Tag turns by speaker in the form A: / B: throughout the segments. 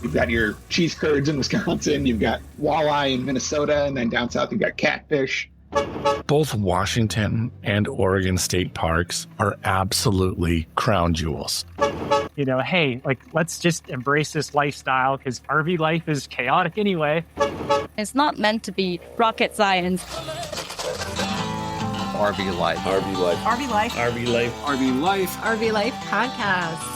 A: You've got your cheese curds in Wisconsin, you've got walleye in Minnesota, and then down south you've got catfish.
B: Both Washington and Oregon state parks are absolutely crown jewels.
C: Hey, let's just embrace this lifestyle because RV life is chaotic anyway.
D: It's not meant to be rocket science.
E: RV life.
F: RV life.
G: RV life.
F: RV life.
H: RV life.
D: RV Life Podcast.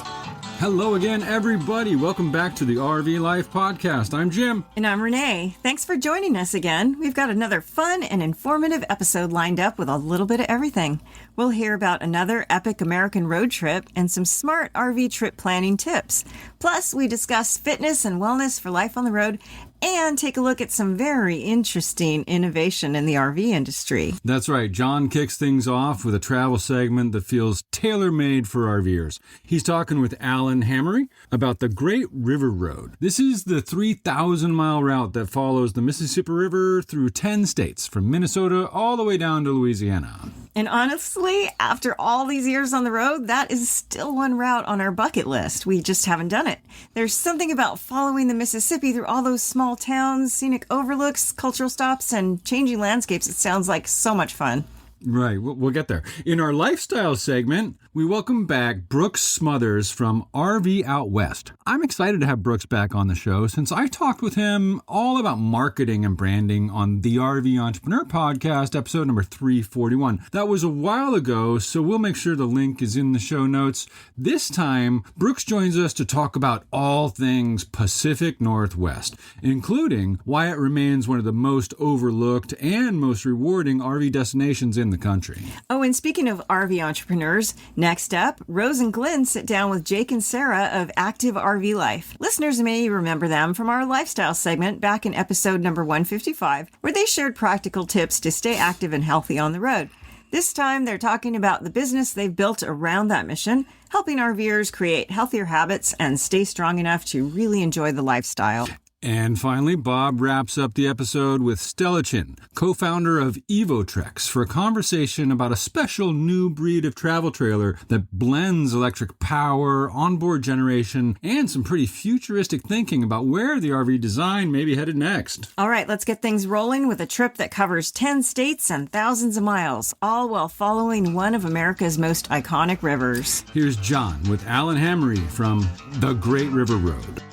H: Hello again, everybody. Welcome back to the RV Life Podcast. I'm Jim.
G: And I'm Renee. Thanks for joining us again. We've got another fun and informative episode lined up with a little bit of everything. We'll hear about another epic American road trip and some smart RV trip planning tips. Plus, we discuss fitness and wellness for life on the road and take a look at some very interesting innovation in the RV industry.
H: That's right. John kicks things off with a travel segment that feels tailor-made for RVers. He's talking with Alan Hammery about the Great River Road. This is the 3,000-mile route that follows the Mississippi River through 10 states, from Minnesota all the way down to Louisiana.
G: And honestly, after all these years on the road, that is still one route on our bucket list. We just haven't done it. There's something about following the Mississippi through all those small towns, scenic overlooks, cultural stops, and changing landscapes. It sounds like so much fun.
H: Right, we'll get there. In our lifestyle segment, we welcome back Brooks Smothers from RV Out West. I'm excited to have Brooks back on the show since I talked with him all about marketing and branding on the RV Entrepreneur Podcast, episode number 341. That was a while ago, so we'll make sure the link is in the show notes. This time, Brooks joins us to talk about all things Pacific Northwest, including why it remains one of the most overlooked and most rewarding RV destinations in the country.
G: Oh, and speaking of RV entrepreneurs, next up, Rose and Glenn sit down with Jake and Sarah of Active RV Life. Listeners may remember them from our lifestyle segment back in episode number 155, where they shared practical tips to stay active and healthy on the road. This time, they're talking about the business they've built around that mission, helping RVers create healthier habits and stay strong enough to really enjoy the lifestyle.
H: And finally, Bob wraps up the episode with Stella Chin, co-founder of Evo Trex, for a conversation about a special new breed of travel trailer that blends electric power, onboard generation, and some pretty futuristic thinking about where the RV design may be headed next.
G: All right, let's get things rolling with a trip that covers 10 states and thousands of miles, all while following one of America's most iconic rivers.
H: Here's John with Alan Hammery from the Great River Road.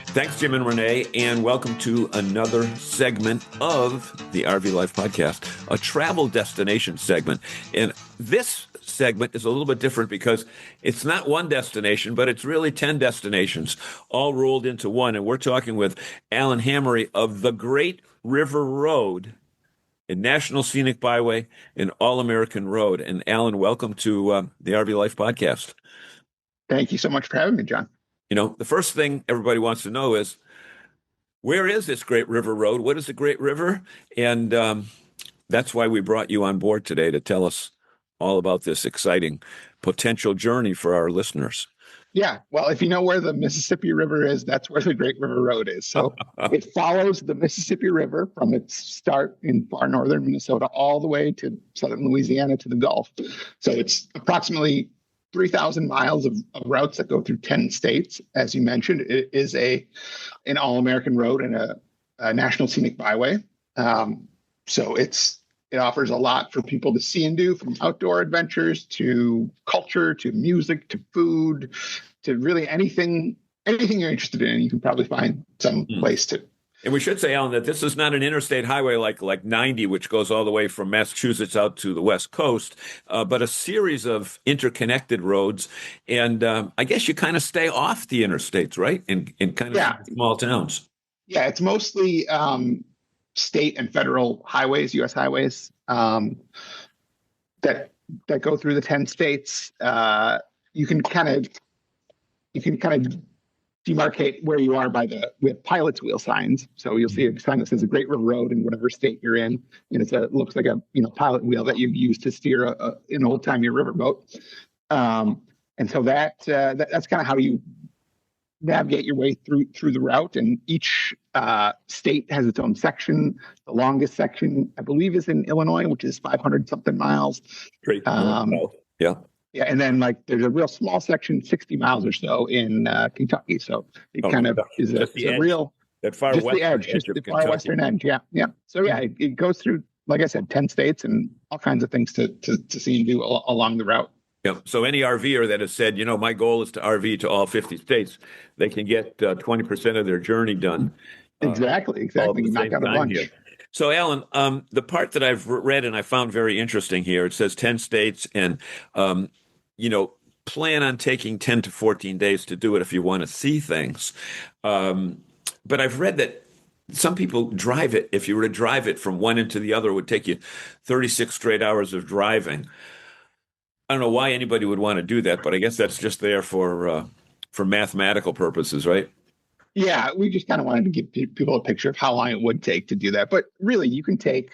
F: Thanks, Jim and Renee, and welcome to another segment of the RV Life Podcast, a travel destination segment. And this segment is a little bit different because it's not one destination, but it's really 10 destinations all rolled into one. And we're talking with Alan Hammery of the Great River Road, a National Scenic Byway, an All-American Road. And Alan, welcome to the RV Life Podcast.
A: Thank you so much for having me, John.
F: The first thing everybody wants to know is, where is this Great River Road? What is the Great River? And that's why we brought you on board today to tell us all about this exciting potential journey for our listeners.
A: Yeah, well, if you know where the Mississippi River is, that's where the Great River Road is. So it follows the Mississippi River from its start in far northern Minnesota all the way to southern Louisiana to the Gulf. So it's approximately 3,000 miles of routes that go through 10 states. As you mentioned, it is an all-American road and a national scenic byway. So it offers a lot for people to see and do, from outdoor adventures to culture, to music, to food, to really anything you're interested in. You can probably find some place to.
F: And we should say, Alan, that this is not an interstate highway like 90, which goes all the way from Massachusetts out to the West Coast, but a series of interconnected roads. And I guess you kind of stay off the interstates, right? In kind of small towns.
A: Yeah, it's mostly state and federal highways, U.S. highways, that go through the 10 states. You can kind of demarcate where you are with pilot's wheel signs. So you'll see a sign that says a Great River Road in whatever state you're in, and it looks like a pilot wheel that you use to steer an old timey riverboat. And so that's kind of how you navigate your way through the route. And each state has its own section. The longest section, I believe, is in Illinois, which is 500 something miles.
F: Great. Yeah.
A: Yeah, and then like there's a real small section, 60 miles or so in Kentucky. So it kind of
F: Kentucky.
A: is
F: Just the
A: a
F: edge.
A: real,
F: That far
A: just the
F: western
A: edge, just
F: of
A: the far
F: Kentucky.
A: western edge. Yeah, yeah. So yeah, it goes through, like I said, 10 states and all kinds of things to see and do along the route.
F: Yeah. So any RVer that has said, my goal is to RV to all 50 states, they can get 20% of their journey done.
A: Exactly.
F: All at
A: You
F: the
A: knock
F: same
A: out a
F: time
A: bunch.
F: here. So, Alan, the part that I've read and I found very interesting here, it says 10 states and, plan on taking 10 to 14 days to do it if you want to see things. But I've read that some people drive it. If you were to drive it from one end to the other, it would take you 36 straight hours of driving. I don't know why anybody would want to do that, but I guess that's just there for mathematical purposes, right?
A: Yeah, we just kind of wanted to give people a picture of how long it would take to do that. But really, you can take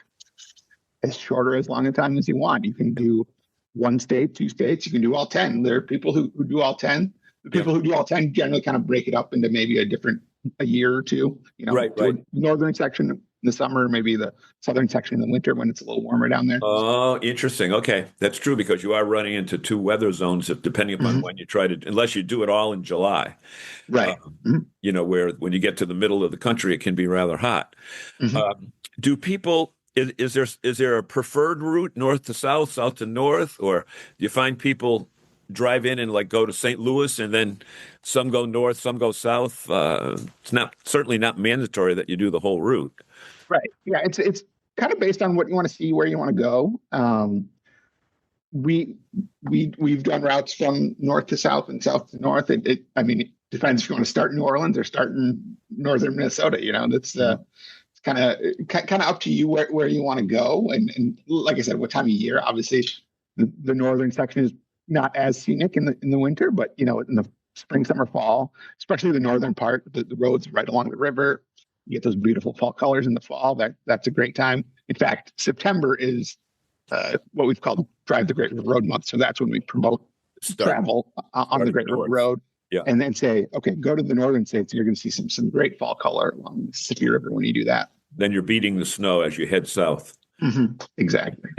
A: as short or as long a time as you want. You can do one state, 2 states. You can do all 10. There are people who do all 10. The people who do all 10 generally kind of break it up into maybe a year or two.
F: Right.
A: Northern section in the summer, maybe the southern section in the winter when it's a little warmer down there.
F: Oh, interesting. Okay, that's true because you are running into 2 weather zones depending upon when you try to, unless you do it all in July.
A: Right.
F: Where when you get to the middle of the country, it can be rather hot. Do people? Is there a preferred route, north to south, south to north, or do you find people drive in and like go to St. Louis and then some go north, some go south? It's certainly not mandatory that you do the whole route.
A: Right. Yeah. It's kind of based on what you want to see, where you want to go. We've done routes from north to south and south to north. It depends if you want to start in New Orleans or start in northern Minnesota. That's it's kind of up to you where you want to go. And like I said, what time of year? Obviously, the northern section is not as scenic in the winter, but in the spring, summer, fall, especially the northern part, the roads right along the river. You get those beautiful fall colors in the fall. That's a great time. In fact, September is what we've called Drive the Great River Road Month. So that's when we promote travel on the Great River Road.
F: Yeah.
A: And then say, okay, go to the northern states. You're going to see some great fall color along the Mississippi River when you do that.
F: Then you're beating the snow as you head south.
A: Exactly.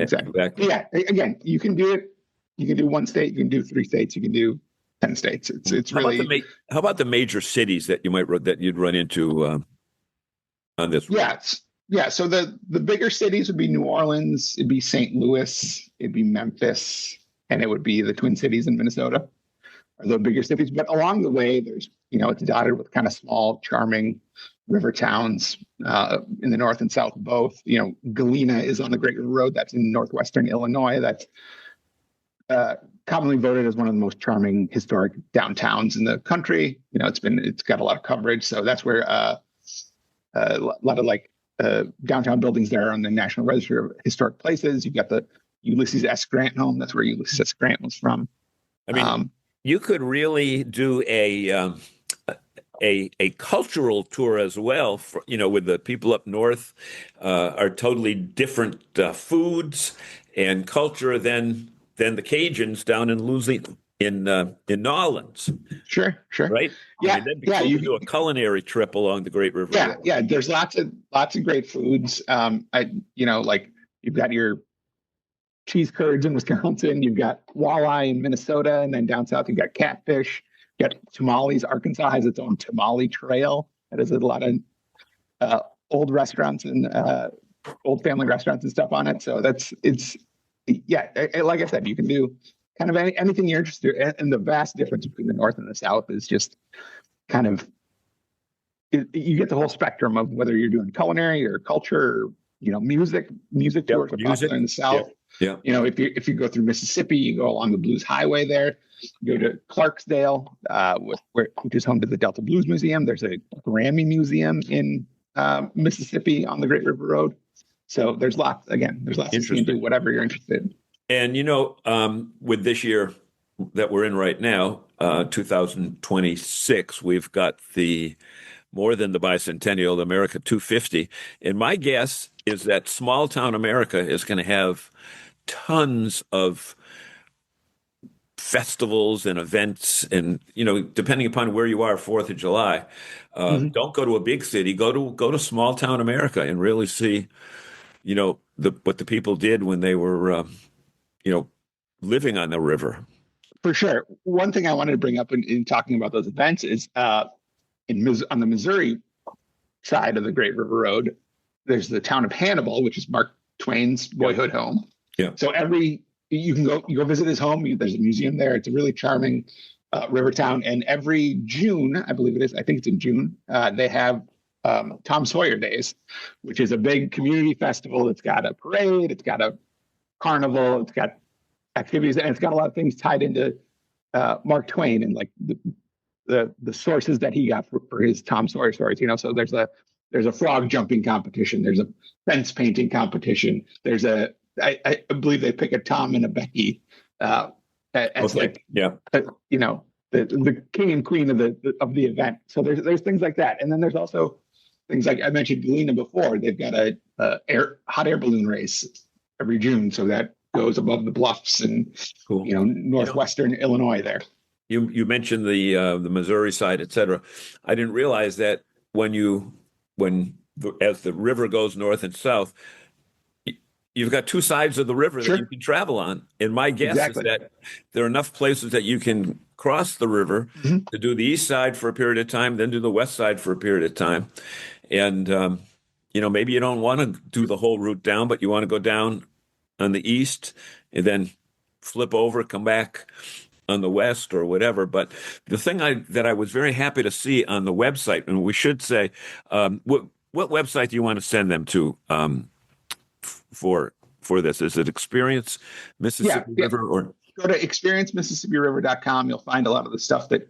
A: Yeah. Again, you can do it. You can do 1 state. You can do 3 states. You can do 10 states. It's really.
F: How about the major cities that you'd run into on this route?
A: Yeah. So the bigger cities would be New Orleans. It'd be St. Louis. It'd be Memphis, and it would be the Twin Cities in Minnesota. Are the bigger cities, but along the way, there's it's dotted with kind of small, charming river towns in the north and south both. Galena is on the Great River Road. That's in northwestern Illinois. That's commonly voted as one of the most charming historic downtowns in the country. It's got a lot of coverage. So that's where a lot of downtown buildings there on the National Register of Historic Places. You've got the Ulysses S. Grant home. That's where Ulysses S. Grant was from.
F: You could really do a cultural tour as well. With the people up north are totally different foods and culture than the Cajuns down in Louisiana, in New Orleans.
A: Sure.
F: Right.
A: Yeah.
F: You do a culinary trip along the Great River.
A: Yeah. Yeah. There's lots of great foods. You've got your cheese curds in Wisconsin, you've got walleye in Minnesota, and then down south you've got catfish. You got tamales. Arkansas has its own tamale trail. That has a lot of old restaurants and old family restaurants and stuff on it. So like I said, you can do kind of anything you're interested in. And the vast difference between the north and the south is just kind of you get the whole spectrum of whether you're doing culinary or culture or music tours are popular in the south.
F: Yeah.
A: If you go through Mississippi, you go along the Blues Highway there. You go to Clarksdale, which is home to the Delta Blues Museum. There's a Grammy Museum in Mississippi on the Great River Road. So there's lots you can do whatever you're interested in.
F: And with this year that we're in right now, 2026, we've got more than the bicentennial, the America 250. And my guess is that small town America is going to have tons of festivals and events. And, depending upon where you are, 4th of July, don't go to a big city, go to small town America and really see, what the people did when they were, living on the river.
A: For sure. One thing I wanted to bring up in talking about those events is on the Missouri side of the Great River Road, there's the town of Hannibal, which is Mark Twain's boyhood home.
F: Yeah.
A: So you can go visit his home. There's a museum there. It's a really charming river town. And every June, I believe it is, I think it's in June, they have Tom Sawyer Days, which is a big community festival. It's got a parade, it's got a carnival, it's got activities, and it's got a lot of things tied into Mark Twain and like the sources that he got for his Tom Sawyer stories. So there's a frog jumping competition, there's a fence painting competition, there's I believe they pick a Tom and a Becky as the king and queen of the event. So there's things like that, and then there's also things like I mentioned Galena before. They've got a hot air balloon race every June, so that goes above the bluffs and northwestern Illinois there.
F: You mentioned the Missouri side, et cetera. I didn't realize that as the river goes north and south, you've got two sides of the river that you can travel on. And my guess is that there are enough places that you can cross the river to do the east side for a period of time, then do the west side for a period of time. And, maybe you don't want to do the whole route down, but you want to go down on the east and then flip over, come back on the west or whatever. But the thing that I was very happy to see on the website, and we should say, what website do you want to send them to for this? Is it Experience Mississippi River or
A: go to experiencemississippiriver.com? You'll find a lot of the stuff that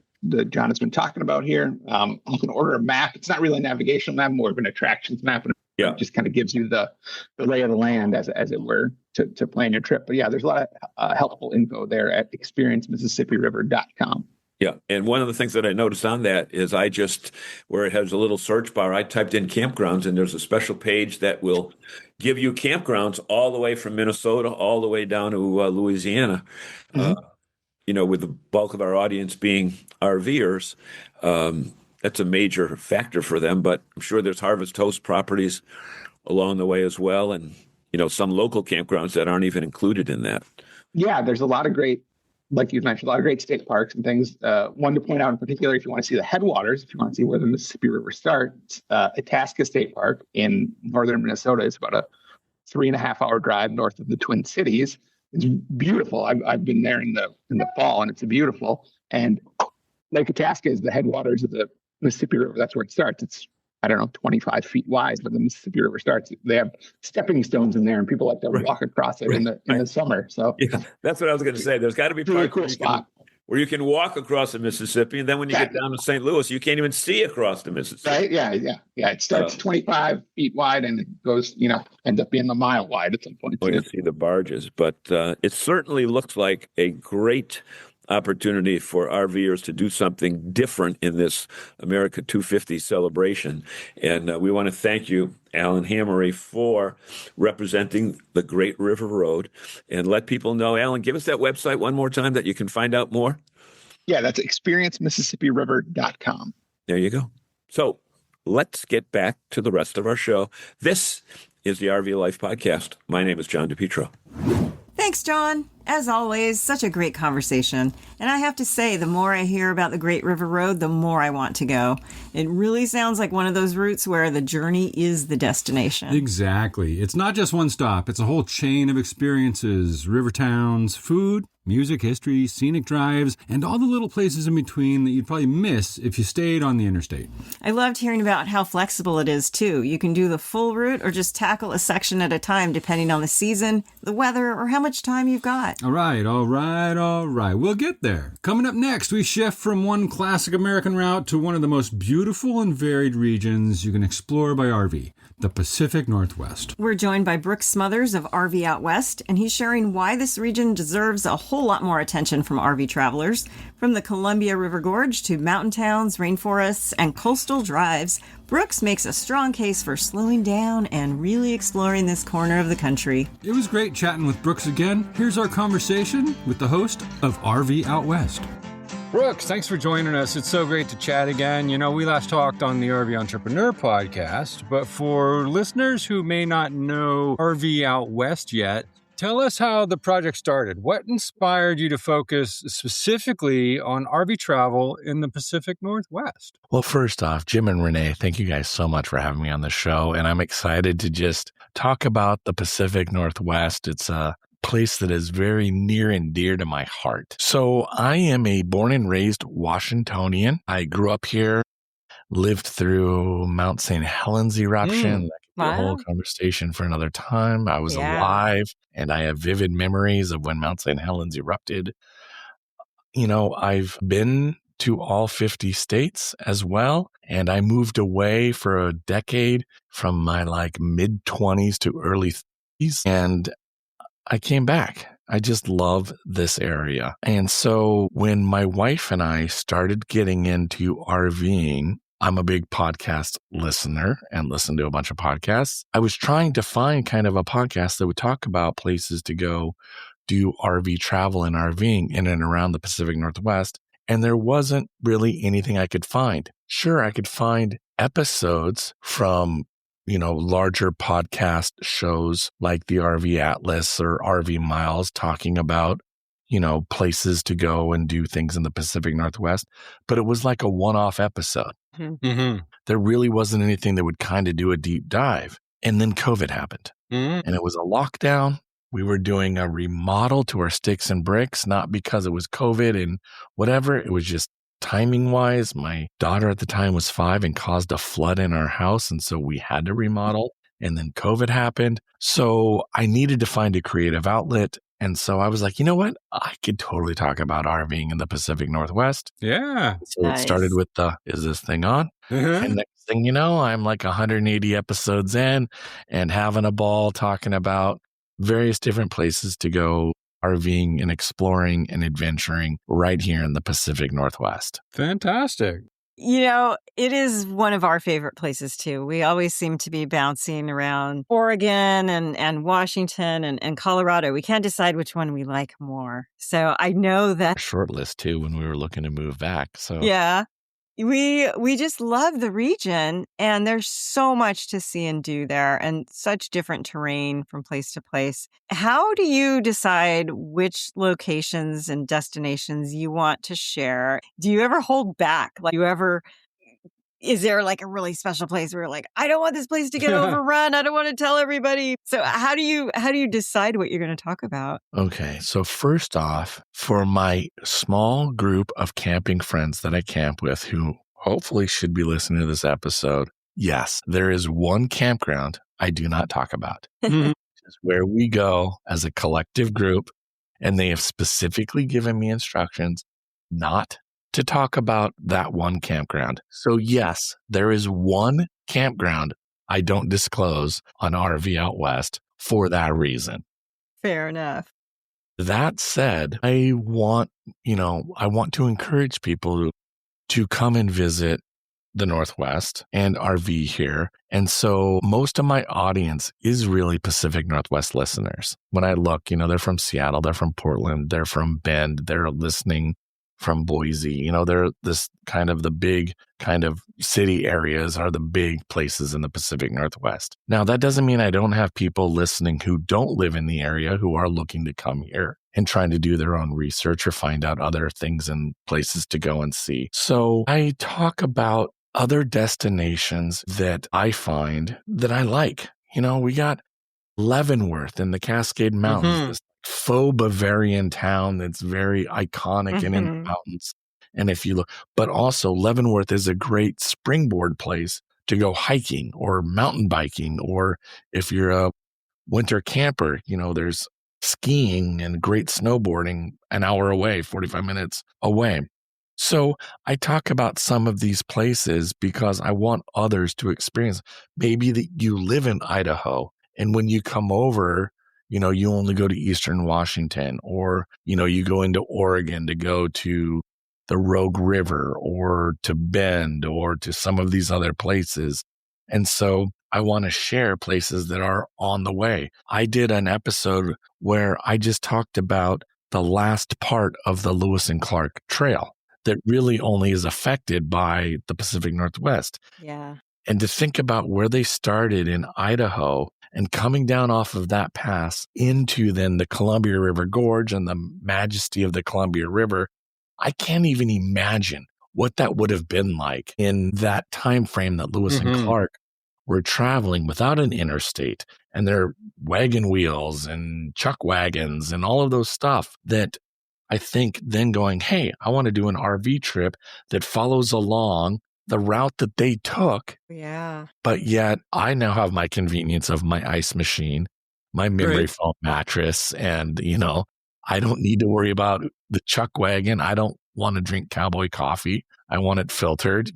A: John has been talking about here. You can order a map. It's not really a navigational map, more of an attractions map. And it just kind of gives you the lay of the land, as it were, to plan your trip. But there's a lot of helpful info there at experiencemississippiriver.com.
F: Yeah. And one of the things that I noticed on that is where it has a little search bar, I typed in campgrounds, and there's a special page that will give you campgrounds all the way from Minnesota all the way down to Louisiana. With the bulk of our audience being RVers, that's a major factor for them. But I'm sure there's Harvest Host properties along the way as well, and some local campgrounds that aren't even included in that. Yeah,
A: there's a lot of great, like you mentioned, a lot of great state parks and things. One to point out in particular, if you want to see the headwaters, if you want to see where the Mississippi River starts, Itasca State Park in northern Minnesota is about a 3.5-hour drive north of the Twin Cities. It's beautiful. I've been there in the fall, and it's beautiful. And Lake Itasca is the headwaters of the Mississippi River. That's where it starts. It's 25 feet wide, but the Mississippi River starts. They have stepping stones in there, and people like to walk across it in the summer. So
F: that's what I was going to say. There's got to be
A: a really cool spot
F: where you can walk across the Mississippi, and then when you get down to St. Louis, you can't even see across the Mississippi.
A: Right? Yeah. It starts 25 feet wide, and it goes, ends up being a mile wide at some point.
F: You can see the barges, but it certainly looks like a great opportunity for RVers to do something different in this America 250 celebration. And we want to thank you, Alan Hammery, for representing the Great River Road, and let people know. Alan, give us that website one more time that you can find out more.
A: Yeah, that's experiencemississippiriver.com.
F: There you go. So let's get back to the rest of our show. This is the RV Life Podcast. My name is John DePietro.
G: Thanks, John. As always, such a great conversation. And I have to say, the more I hear about the Great River Road, the more I want to go. It really sounds like one of those routes where the journey is the destination.
H: Exactly. It's not just one stop. It's a whole chain of experiences, river towns, food, music, history, scenic drives, and all the little places in between that you'd probably miss if you stayed on the interstate.
G: I loved hearing about how flexible it is, too. You can do the full route or just tackle a section at a time, depending on the season, the weather, or how much time you've got.
H: All right. We'll get there. Coming up next, we shift from one classic American route to one of the most beautiful and varied regions you can explore by RV, the Pacific Northwest.
G: We're joined by Brooks Smothers of RV Out West, and he's sharing why this region deserves a whole lot more attention from RV travelers. From the Columbia River Gorge to mountain towns, rainforests, and coastal drives, Brooks makes a strong case for slowing down and really exploring this corner of the country.
H: It was great chatting with Brooks again. Here's our conversation with the host of RV Out West.
E: Brooks, thanks for joining us. It's so great to chat again. We last talked on the RV Entrepreneur podcast, but for listeners who may not know RV Out West yet, Tell us how the project started. What inspired you to focus specifically on RV travel in the Pacific Northwest?
B: Well, first off, Jim and Renee, thank you guys so much for having me on the show. And I'm excited to just talk about the Pacific Northwest. It's a place that is very near and dear to my heart. So I am a born and raised Washingtonian. I grew up here, lived through Mount St. Helens eruption. That could be a whole conversation for another time. I was alive, and I have vivid memories of when Mount St. Helens erupted. I've been to all 50 states as well, and I moved away for a decade from my mid 20s to early 30s, and I came back. I just love this area. And so when my wife and I started getting into RVing, I'm a big podcast listener and listen to a bunch of podcasts. I was trying to find kind of a podcast that would talk about places to go do RV travel and RVing in and around the Pacific Northwest. And there wasn't really anything I could find. Sure, I could find episodes from larger podcast shows like the RV Atlas or RV Miles talking about, places to go and do things in the Pacific Northwest. But it was like a one-off episode.
E: Mm-hmm.
B: There really wasn't anything that would kind of do a deep dive. And then COVID happened. And it was a lockdown. We were doing a remodel to our sticks and bricks, not because it was COVID and whatever. It was just timing wise. My daughter at the time was 5 and caused a flood in our house. And so we had to remodel. And then COVID happened. So I needed to find a creative outlet. And so I was like, you know what? I could totally talk about RVing in the Pacific Northwest.
E: Yeah.
B: So it started with is this thing on? And next thing you know, I'm like 180 episodes in and having a ball talking about various different places to go RVing and exploring and adventuring right here in the Pacific Northwest.
E: Fantastic.
G: It is one of our favorite places too. We always seem to be bouncing around Oregon and Washington and Colorado. We can't decide which one we like more. So I know that
B: short list too when we were looking to move back. So
G: yeah. We just love the region, and there's so much to see and do there and such different terrain from place to place. How do you decide which locations and destinations you want to share? Do you ever hold back? Is there a really special place where you're I don't want this place to get overrun. I don't want to tell everybody. So how do you decide what you're going to talk about?
B: Okay. So first off, for my small group of camping friends that I camp with who hopefully should be listening to this episode, yes, there is one campground I do not talk about. It's where we go as a collective group, and they have specifically given me instructions not to talk about that one campground. So yes, there is one campground I don't disclose on RV Out West for that reason.
G: Fair enough.
B: That said, I want to encourage people to come and visit the Northwest and RV here. And so most of my audience is really Pacific Northwest listeners. When I look, they're from Seattle, they're from Portland, they're from Bend, they're listening from Boise. They're this kind of the big kind of city areas are the big places in the Pacific Northwest. Now, that doesn't mean I don't have people listening who don't live in the area who are looking to come here and trying to do their own research or find out other things and places to go and see. So I talk about other destinations that I find that I like. We got Leavenworth in the Cascade Mountains, this faux Bavarian town that's very iconic and in the mountains. And if you look, but also Leavenworth is a great springboard place to go hiking or mountain biking, or if you're a winter camper, there's skiing and great snowboarding an hour away, 45 minutes away. So I talk about some of these places because I want others to experience. Maybe that you live in Idaho, and when you come over, you only go to Eastern Washington, or, you go into Oregon to go to the Rogue River or to Bend or to some of these other places. And so I want to share places that are on the way. I did an episode where I just talked about the last part of the Lewis and Clark Trail that really only is affected by the Pacific Northwest.
G: Yeah.
B: And to think about where they started in Idaho And coming down off of that pass into then the Columbia River Gorge and the majesty of the Columbia River, I can't even imagine what that would have been like in that time frame that Lewis and Clark were traveling without an interstate and their wagon wheels and chuck wagons and all of those stuff that I think then going, hey, I want to do an RV trip that follows along the route that they took.
G: Yeah.
B: But yet I now have my convenience of my ice machine, my memory foam mattress, and, I don't need to worry about the chuck wagon. I don't want to drink cowboy coffee. I want it filtered,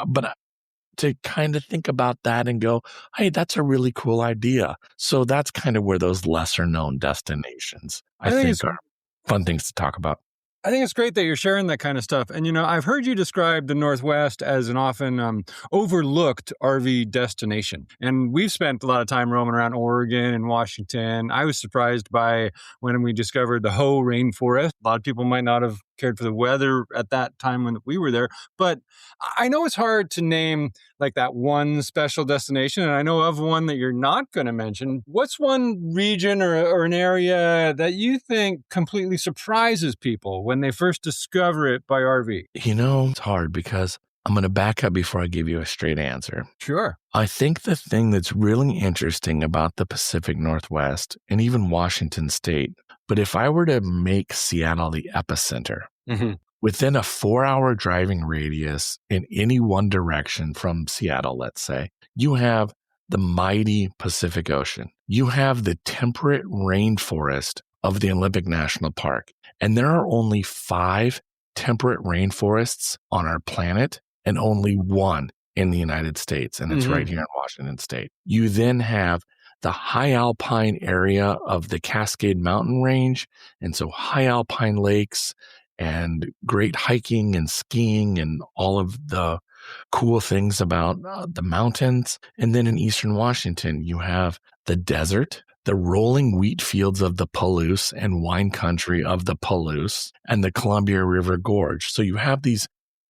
B: but to kind of think about that and go, hey, that's a really cool idea. So that's kind of where those lesser known destinations, I think are fun things to talk about.
E: I think it's great that you're sharing that kind of stuff. And, I've heard you describe the Northwest as an often overlooked RV destination. And we've spent a lot of time roaming around Oregon and Washington. I was surprised by when we discovered the Hoh rainforest. A lot of people might not have cared for the weather at that time when we were there. But I know it's hard to name like that one special destination. And I know of one that you're not going to mention. What's one region or an area that you think completely surprises people when they first discover it by RV?
B: It's hard because I'm going to back up before I give you a straight answer.
E: Sure.
B: I think the thing that's really interesting about the Pacific Northwest and even Washington State, but if I were to make Seattle the epicenter, within a 4-hour driving radius in any one direction from Seattle, let's say, you have the mighty Pacific Ocean. You have the temperate rainforest of the Olympic National Park. And there are only 5 temperate rainforests on our planet and only 1 in the United States. And it's right here in Washington State. You then have the high alpine area of the Cascade Mountain Range. And so high alpine lakes and great hiking and skiing and all of the cool things about the mountains. And then in Eastern Washington, you have the desert, the rolling wheat fields of the Palouse and wine country of the Palouse, and the Columbia River Gorge. So you have these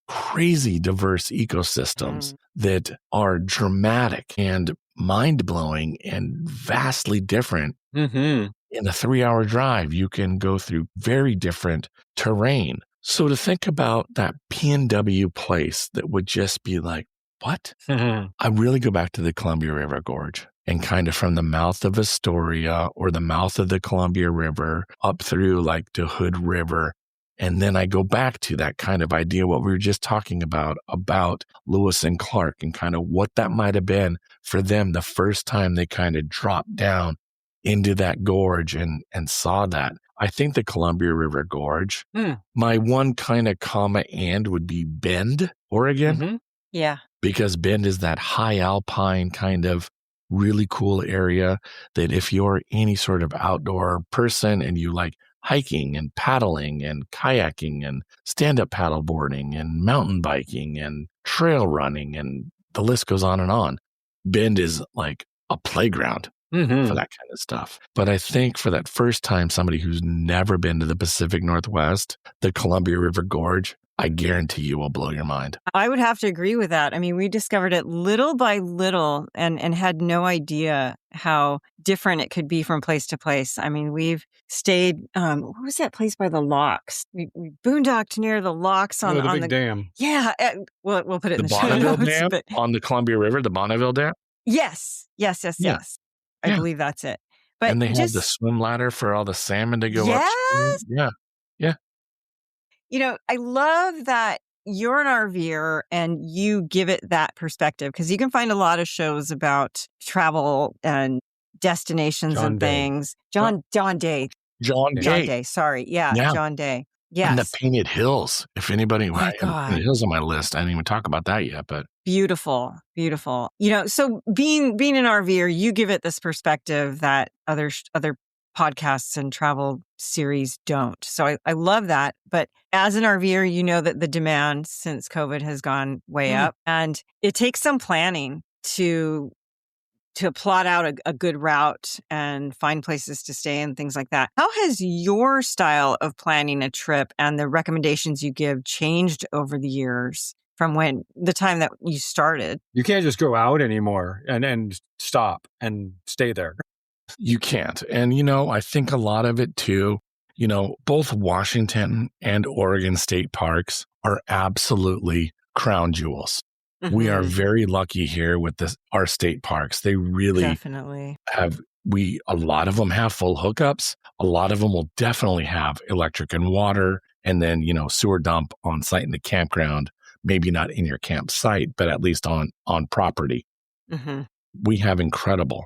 B: crazy diverse ecosystems that are dramatic and mind-blowing and vastly different. In a 3-hour drive, you can go through very different terrain. So to think about that PNW place that would just be like, what? I really go back to the Columbia River Gorge and kind of from the mouth of Astoria or the mouth of the Columbia River up through like to Hood River. And then I go back to that kind of idea, what we were just talking about Lewis and Clark and kind of what that might have been for them the first time they kind of dropped down into that gorge and saw that. I think the Columbia River Gorge, my one kind of comma and would be Bend, Oregon.
G: Yeah.
B: Because Bend is that high alpine kind of really cool area that if you're any sort of outdoor person and you like hiking and paddling and kayaking and stand-up paddle boarding and mountain biking and trail running and the list goes on, Bend is like a playground for that kind of stuff. But I think for that first time, somebody who's never been to the Pacific Northwest, the Columbia River Gorge, I guarantee you will blow your mind.
G: I would have to agree with that. I mean, we discovered it little by little and had no idea how different it could be from place to place. I mean, we've stayed, what was that place by the locks? We boondocked near the locks on,
E: the
G: on
E: big
G: the
E: dam.
G: Yeah. We'll put it in the show
B: Bonneville
G: notes.
B: Dam
G: But
B: on the Columbia River, the Bonneville Dam.
G: yes. I believe that's it. But
B: and they have the swim ladder for all the salmon to go
G: Yes.
B: upstream. Yeah.
G: I love that you're an RVer and you give it that perspective because you can find a lot of shows about travel and destinations
E: John
G: and
E: Day.
G: things. John Day.
B: John Day.
G: Sorry. Yeah. John Day. Yes.
B: And the Painted Hills. If anybody,
G: my God.
B: Painted Hills on my list. I didn't even talk about that yet, but
G: Beautiful. So being an RVer, you give it this perspective that other podcasts and travel series don't. So I love that. But as an RVer, you know that the demand since COVID has gone way up, and it takes some planning to plot out a good route and find places to stay and things like that. How has your style of planning a trip and the recommendations you give changed over the years from when the time that you started.
E: You can't just go out anymore and stop and stay there.
B: You can't. And, I think a lot of it too, both Washington and Oregon state parks are absolutely crown jewels.
G: Mm-hmm.
B: We are very lucky here with our state parks. They really
G: definitely
B: have, a lot of them have full hookups. A lot of them will definitely have electric and water, and then, sewer dump on site in the campground, maybe not in your campsite, but at least on property.
G: Mm-hmm.
B: We have incredible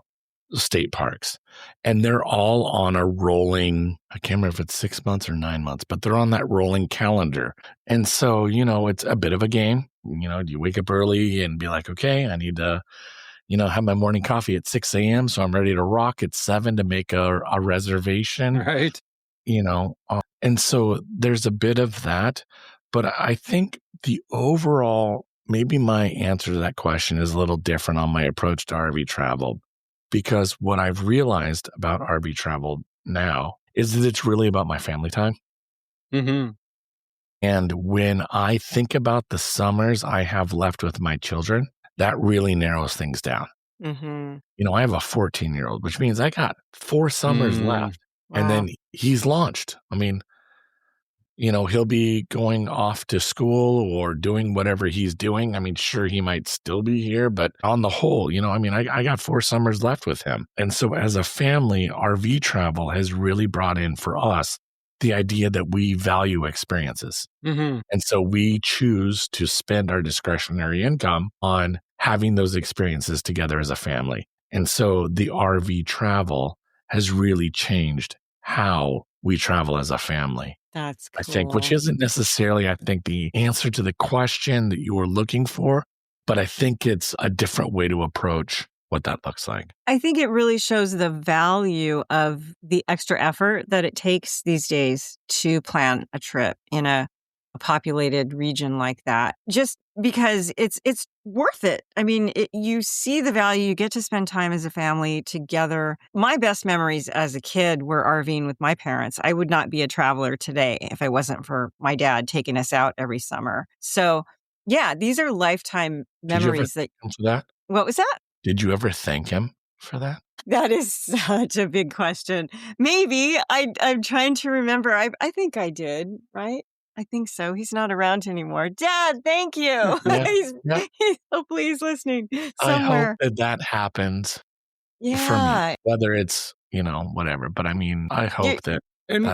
B: state parks, and they're all on a rolling, I can't remember if it's 6 months or 9 months, but they're on that rolling calendar. And so, it's a bit of a game. You wake up early and be like, okay, I need to, have my morning coffee at 6 a.m. So I'm ready to rock at 7 to make a reservation.
E: Right.
B: And so there's a bit of that, but I think the overall, maybe my answer to that question is a little different on my approach to RV travel. Because what I've realized about RV travel now is that it's really about my family time.
E: Mm-hmm.
B: And when I think about the summers I have left with my children, that really narrows things down.
G: Mm-hmm.
B: I have a 14-year-old, which means I got 4 summers left.
G: Wow.
B: And then he's launched. I mean, he'll be going off to school or doing whatever he's doing. I mean, sure, he might still be here, but on the whole, I got 4 summers left with him. And so as a family, RV travel has really brought in for us the idea that we value experiences.
E: Mm-hmm.
B: And so we choose to spend our discretionary income on having those experiences together as a family. And so the RV travel has really changed how we travel as a family.
G: That's cool.
B: I think, which isn't necessarily, I think, the answer to the question that you were looking for, but I think it's a different way to approach what that looks like.
G: I think it really shows the value of the extra effort that it takes these days to plan a trip in a populated region like that, just because it's worth it. I mean, you see the value, you get to spend time as a family together. My best memories as a kid were RVing with my parents. I would not be a traveler today if I wasn't for my dad taking us out every summer. So yeah, these are lifetime memories. What was that?
B: Did you ever thank him for that?
G: That is such a big question. Maybe. I'm trying to remember. I think I did, right? I think so. He's not around anymore. Dad, thank you. He's hopefully he's listening somewhere.
B: I hope that happens for me, whether it's, whatever. But I mean, I hope that.
E: And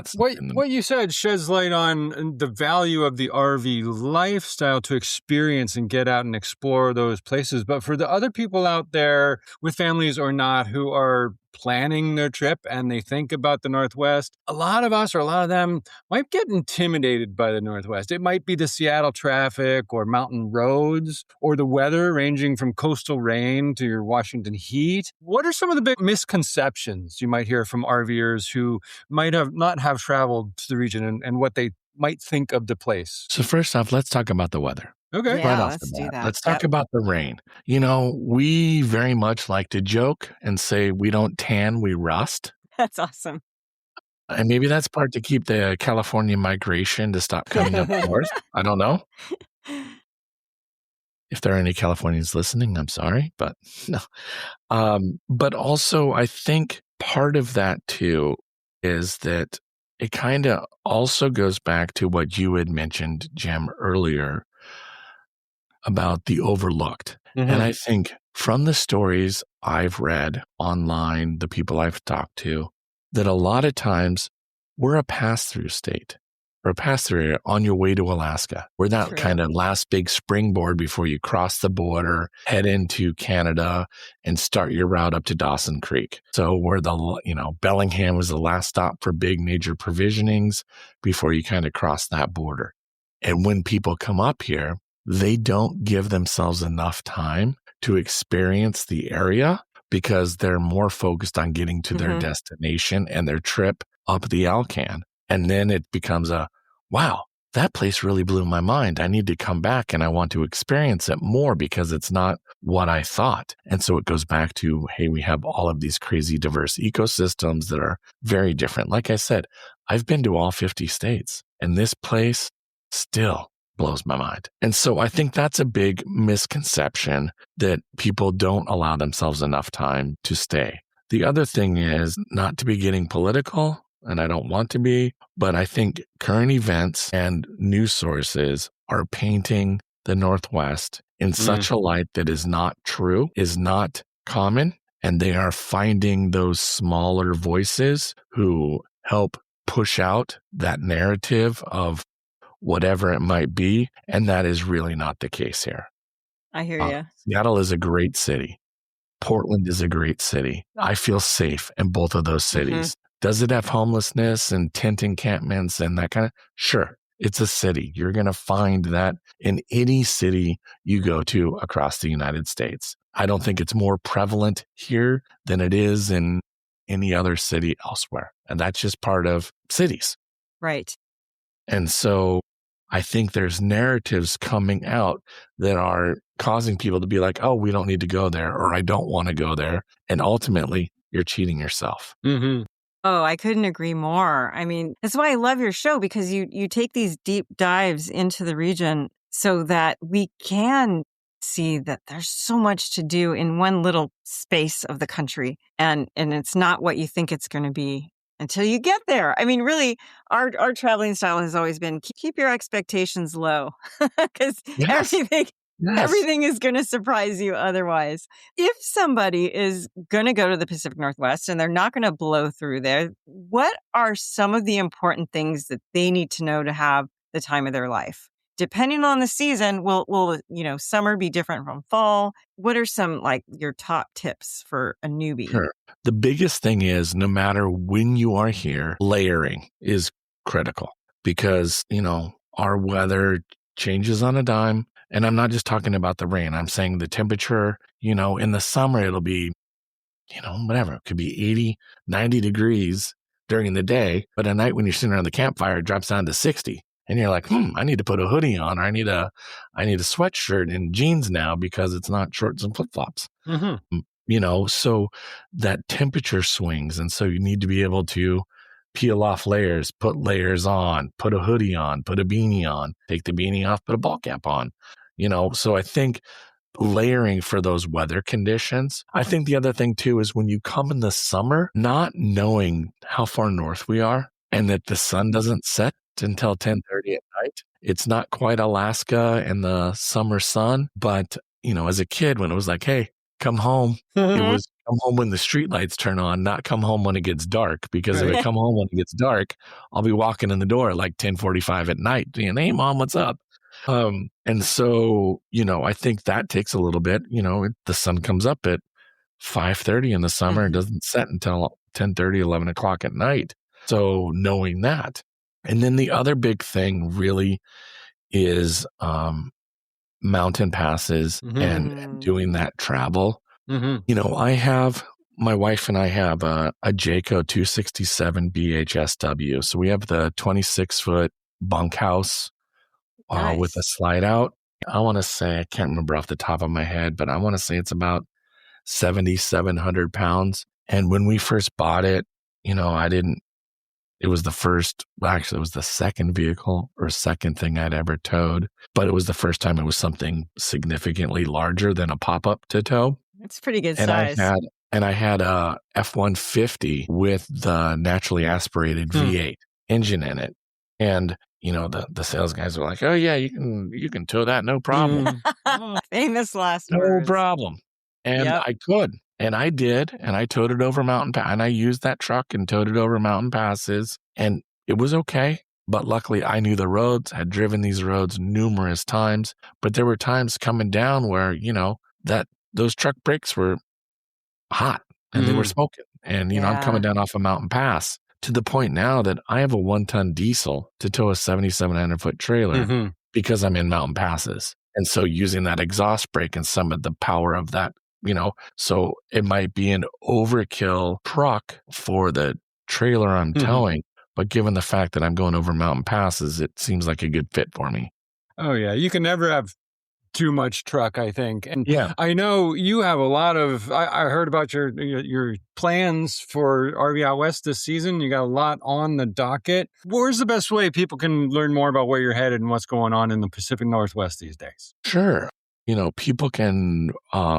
E: what you said sheds light on the value of the RV lifestyle to experience and get out and explore those places. But for the other people out there with families or not who are planning their trip and they think about the Northwest, a lot of us or a lot of them might get intimidated by the Northwest. It might be the Seattle traffic or mountain roads or the weather ranging from coastal rain to your Washington heat. What are some of the big misconceptions you might hear from RVers who might not have traveled to the region and what they might think of the place?
B: So first off, let's talk about the weather.
E: Okay.
G: Yeah, let's do that.
B: Let's talk about the rain. We very much like to joke and say we don't tan, we rust.
G: That's awesome.
B: And maybe that's part to keep the California migration to stop coming up north. I don't know. If there are any Californians listening, I'm sorry, but no. But also, I think part of that too is that it kind of also goes back to what you had mentioned, Jim, earlier about the overlooked.
E: Mm-hmm.
B: And I think from the stories I've read online, the people I've talked to, that a lot of times we're a pass-through state or a pass-through area on your way to Alaska. We're that kind of last big springboard before you cross the border, head into Canada, and start your route up to Dawson Creek. So we're Bellingham was the last stop for big major provisionings before you kind of cross that border. And when people come up here, they don't give themselves enough time to experience the area because they're more focused on getting to their destination and their trip up the Alcan. And then it becomes wow, that place really blew my mind. I need to come back and I want to experience it more because it's not what I thought. And so it goes back to, hey, we have all of these crazy diverse ecosystems that are very different. Like I said, I've been to all 50 states and this place still blows my mind. And so I think that's a big misconception that people don't allow themselves enough time to stay. The other thing is not to be getting political, and I don't want to be, but I think current events and news sources are painting the Northwest in such a light that is not true, is not common, and they are finding those smaller voices who help push out that narrative of whatever it might be, and that is really not the case here.
G: I hear you.
B: Seattle is a great city. Portland is a great city. I feel safe in both of those cities. Does it have homelessness and tent encampments and that kind of? Sure, it's a city. You're going to find that in any city you go to across the United States. I don't think it's more prevalent here than it is in any other city elsewhere. And that's just part of cities.
G: Right.
B: And so I think there's narratives coming out that are causing people to be like, oh, we don't need to go there, or I don't want to go there. And ultimately, you're cheating yourself.
G: Oh, I couldn't agree more. I mean, that's why I love your show, because you take these deep dives into the region so that we can see that there's so much to do in one little space of the country. And it's not what you think it's going to be until you get there. I mean, really, our traveling style has always been keep your expectations low, because everything is going to surprise you otherwise. If somebody is going to go to the Pacific Northwest and they're not going to blow through there, what are some of the important things that they need to know to have the time of their life? Depending on the season, will summer be different from fall? What are some your top tips for a newbie?
B: Sure. The biggest thing is, no matter when you are here, layering is critical, because, our weather changes on a dime. And I'm not just talking about the rain. I'm saying the temperature, in the summer, it'll be, whatever. It could be 80, 90 degrees during the day. But at night when you're sitting around the campfire, it drops down to 60. And you're like, I need to put a hoodie on, or I need a sweatshirt and jeans now because it's not shorts and flip-flops. So that temperature swings. And so you need to be able to peel off layers, put layers on, put a hoodie on, put a beanie on, take the beanie off, put a ball cap on. So I think layering for those weather conditions. I think the other thing too is when you come in the summer, not knowing how far north we are and that the sun doesn't set until 10:30 at night. It's not quite Alaska and the summer sun, but as a kid, when it was like, hey, come home, it was come home when the streetlights turn on, not come home when it gets dark. Because if I come home when it gets dark, I'll be walking in the door at like 10:45 at night and, hey, Mom, what's up? And so, I think that takes a little bit. The sun comes up at 5:30 in the summer and doesn't set until 10:30, 11 o'clock at night. So knowing that. And then the other big thing really is mountain passes and doing that travel. My wife and I have a Jayco 267 BHSW. So we have the 26-foot bunkhouse with a slide out. I want to say, I can't remember off the top of my head, but I want to say it's about 7,700 pounds. And when we first bought it, it was it was the second vehicle or second thing I'd ever towed, but it was the first time it was something significantly larger than a pop-up to tow.
G: It's pretty good size.
B: I had a F-150 with the naturally aspirated V8 engine in it. And, the sales guys were like, oh yeah, you can tow that, no problem.
G: Famous last
B: no
G: words.
B: problem. And I could. And I did, and I towed it over mountain pass, and I used that truck and towed it over mountain passes, and it was okay. But luckily, I knew the roads, had driven these roads numerous times. But there were times coming down where, that those truck brakes were hot and they were smoking. And, I'm coming down off a mountain pass to the point now that I have a 1-ton diesel to tow a 7,700-foot trailer because I'm in mountain passes. And so using that exhaust brake and some of the power of that, so it might be an overkill truck for the trailer I'm towing, but given the fact that I'm going over mountain passes, it seems like a good fit for me.
E: Oh yeah, you can never have too much truck, I think. And
B: Yeah.
E: I know you have a lot of, I heard about your plans for RV Out West this season. You got a lot on the docket. Where's the best way people can learn more about where you're headed and what's going on in the Pacific Northwest these days?
B: Sure. People can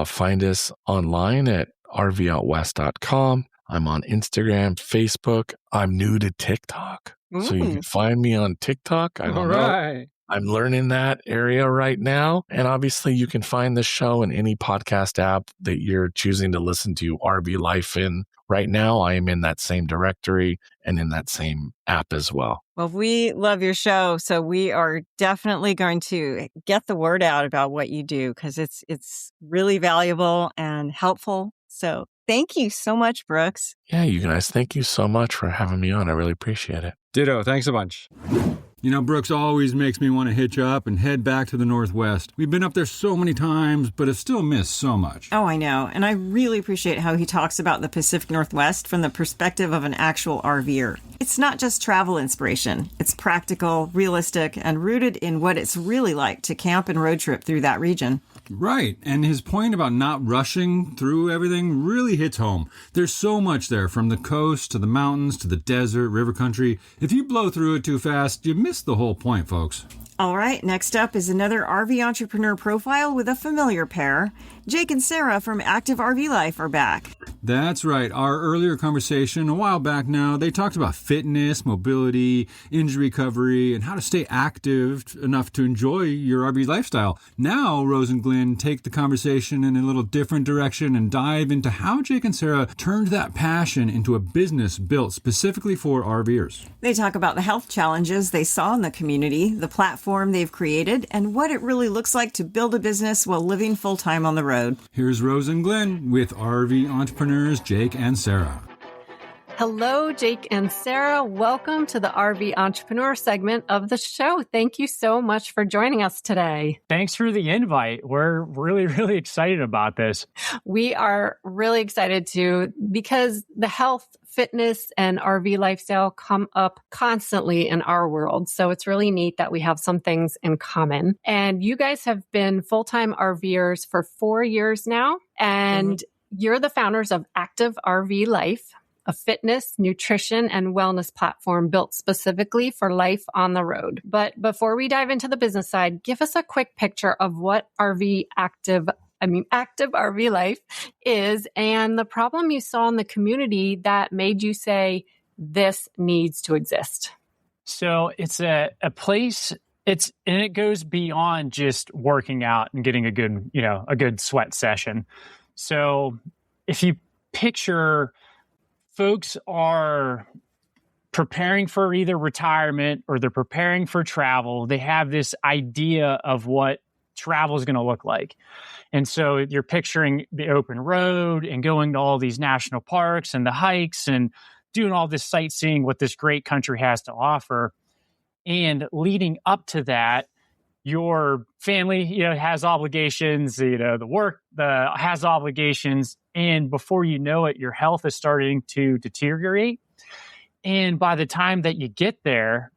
B: find us online at rvoutwest.com. I'm on Instagram, Facebook. I'm new to TikTok. So you can find me on TikTok. I don't know. I'm learning that area right now. And obviously, you can find the show in any podcast app that you're choosing to listen to RV Life in. Right now, I am in that same directory and in that same app as well.
G: Well, we love your show, so we are definitely going to get the word out about what you do because it's really valuable and helpful. So thank you so much, Brooks.
B: Yeah, you guys, thank you so much for having me on. I really appreciate it.
E: Ditto. Thanks a bunch.
H: Brooks always makes me want to hitch up and head back to the Northwest. We've been up there so many times, but have still missed so much.
G: Oh, I know. And I really appreciate how he talks about the Pacific Northwest from the perspective of an actual RVer. It's not just travel inspiration. It's practical, realistic, and rooted in what it's really like to camp and road trip through that region.
H: Right. And his point about not rushing through everything really hits home. There's so much there, from the coast to the mountains to the desert, river country. If you blow through it too fast, you miss the whole point, folks.
G: All right, next up is another RV entrepreneur profile with a familiar pair. Jake and Sarah from Active RV Life are back.
H: That's right. Our earlier conversation a while back now, they talked about fitness, mobility, injury recovery, and how to stay active enough to enjoy your RV lifestyle. Now, Rose and Glenn take the conversation in a little different direction and dive into how Jake and Sarah turned that passion into a business built specifically for RVers.
G: They talk about the health challenges they saw in the community, the platform they've created, and what it really looks like to build a business while living full-time on the road.
H: Here's Rose and Glenn with RV entrepreneurs Jake and Sarah.
I: Hello, Jake and Sarah. Welcome to the RV Entrepreneur segment of the show. Thank you so much for joining us today.
C: Thanks for the invite. We're really, really excited about this.
I: We are really excited too because the health, fitness, and RV lifestyle come up constantly in our world. So it's really neat that we have some things in common. And you guys have been full-time RVers for 4 years now, and you're the founders of Active RV Life, a fitness, nutrition, and wellness platform built specifically for life on the road. But before we dive into the business side, give us a quick picture of what Active RV Life is and the problem you saw in the community that made you say, this needs to exist.
C: So it's a place, and it goes beyond just working out and getting a good sweat session. So if you picture folks are preparing for either retirement or they're preparing for travel, they have this idea of what travel is going to look like. And so you're picturing the open road and going to all these national parks and the hikes and doing all this sightseeing, what this great country has to offer. And leading up to that, your family, has obligations, the work has obligations. And before you know it, your health is starting to deteriorate. And by the time that you get there,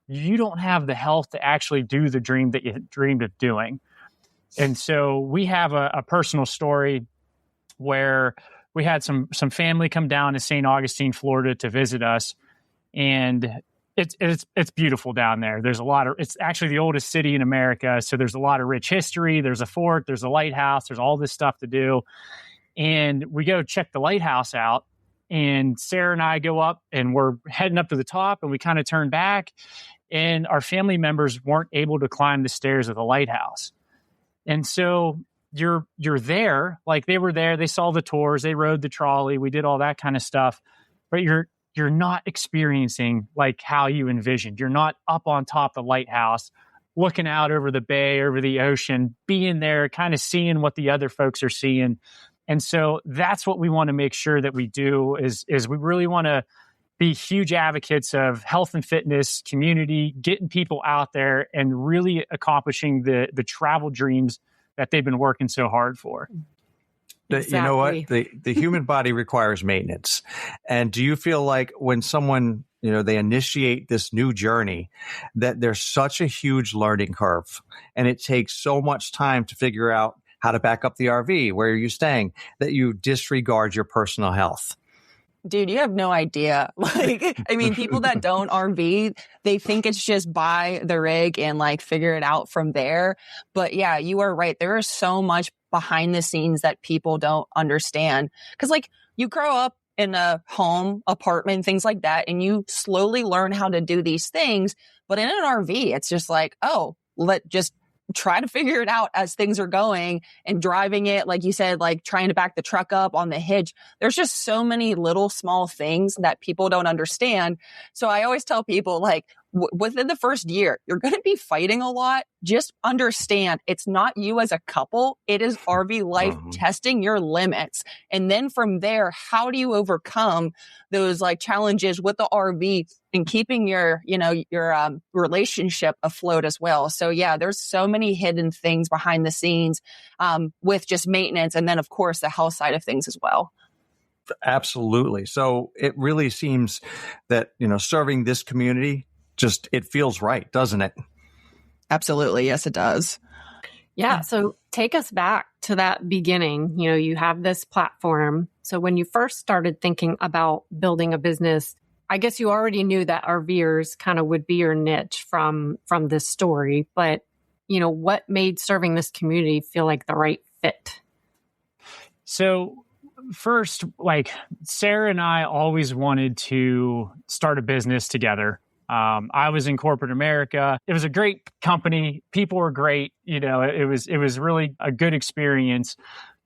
C: you don't have the health to actually do the dream that you dreamed of doing. And so we have a personal story where we had some family come down to St. Augustine, Florida to visit us. And it's beautiful down there. It's actually the oldest city in America. So there's a lot of rich history. There's a fort, there's a lighthouse, there's all this stuff to do. And we go check the lighthouse out, and Sarah and I go up and we're heading up to the top, and we kind of turn back, and our family members weren't able to climb the stairs of the lighthouse. And so you're there, like they were there, they saw the tours, they rode the trolley, we did all that kind of stuff, but you're not experiencing like how you envisioned. You're not up on top of the lighthouse, looking out over the bay, over the ocean, being there, kind of seeing what the other folks are seeing. And so that's what we want to make sure that we do is we really want to be huge advocates of health and fitness, community, getting people out there and really accomplishing the travel dreams that they've been working so hard for.
J: You know what? The human body requires maintenance. And do you feel like when someone, they initiate this new journey, that there's such a huge learning curve and it takes so much time to figure out how to back up the RV, where are you staying, that you disregard your personal health?
K: Dude, you have no idea. People that don't RV, they think it's just buy the rig and figure it out from there. But yeah, you are right. There is so much behind the scenes that people don't understand. Because you grow up in a home, apartment, things like that, and you slowly learn how to do these things. But in an RV, it's just just try to figure it out as things are going and driving it. Like you said, trying to back the truck up on the hitch. There's just so many little small things that people don't understand. So I always tell people within the first year, you're going to be fighting a lot. Just understand it's not you as a couple. It is RV life testing your limits. And then from there, how do you overcome those challenges with the RV and keeping your relationship afloat as well? So yeah, there's so many hidden things behind the scenes with just maintenance. And then of course the health side of things as well.
J: Absolutely. So it really seems that, serving this community, it feels right, doesn't it?
K: Absolutely. Yes, it does.
I: Yeah. So take us back to that beginning. You have this platform. So when you first started thinking about building a business, I guess you already knew that RVers kind of would be your niche from this story. But, what made serving this community feel like the right fit?
C: So first, Sarah and I always wanted to start a business together. I was in corporate America. It was a great company. People were great. It was really a good experience,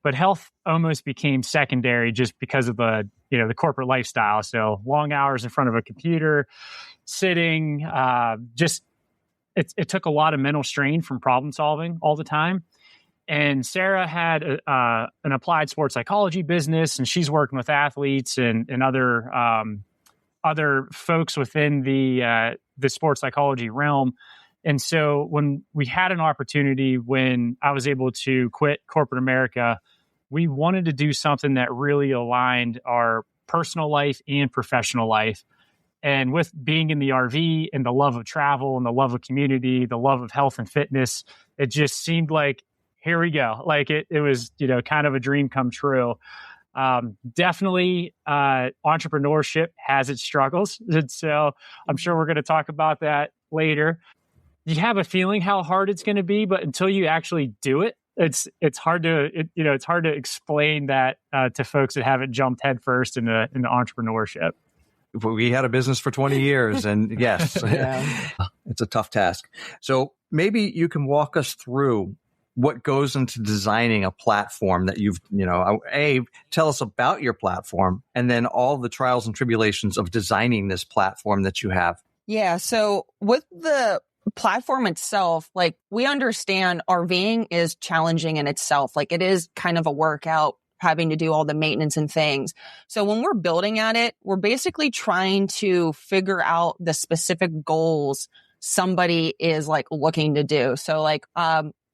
C: but health almost became secondary just because of the corporate lifestyle. So long hours in front of a computer, sitting, it took a lot of mental strain from problem solving all the time. And Sarah had an applied sports psychology business, and she's working with athletes and other folks within the sports psychology realm. And so when we had an opportunity, when I was able to quit corporate America, we wanted to do something that really aligned our personal life and professional life. And with being in the RV and the love of travel and the love of community, the love of health and fitness, it just seemed like, here we go. It was, kind of a dream come true. Definitely, entrepreneurship has its struggles. And so I'm sure we're going to talk about that later. You have a feeling how hard it's going to be, but until you actually do it, it's hard to explain that to folks that haven't jumped headfirst into entrepreneurship.
J: We had a business for 20 years and yes, it's a tough task. So maybe you can walk us through what goes into designing a platform that tell us about your platform and then all the trials and tribulations of designing this platform that you have.
K: Yeah. So with the platform itself, we understand RVing is challenging in itself. It is kind of a workout, having to do all the maintenance and things. So when we're building at it, we're basically trying to figure out the specific goals somebody is looking to do. So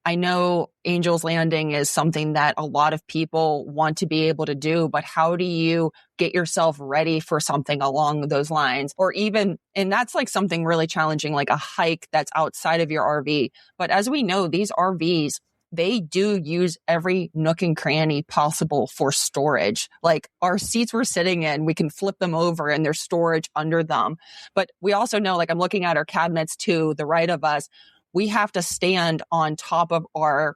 K: I know Angel's Landing is something that a lot of people want to be able to do, but how do you get yourself ready for something along those lines? Or even, and that's something really challenging, like a hike that's outside of your RV. But as we know, these RVs, they do use every nook and cranny possible for storage. Our seats we're sitting in, we can flip them over and there's storage under them. But we also know, I'm looking at our cabinets to the right of us, we have to stand on top of our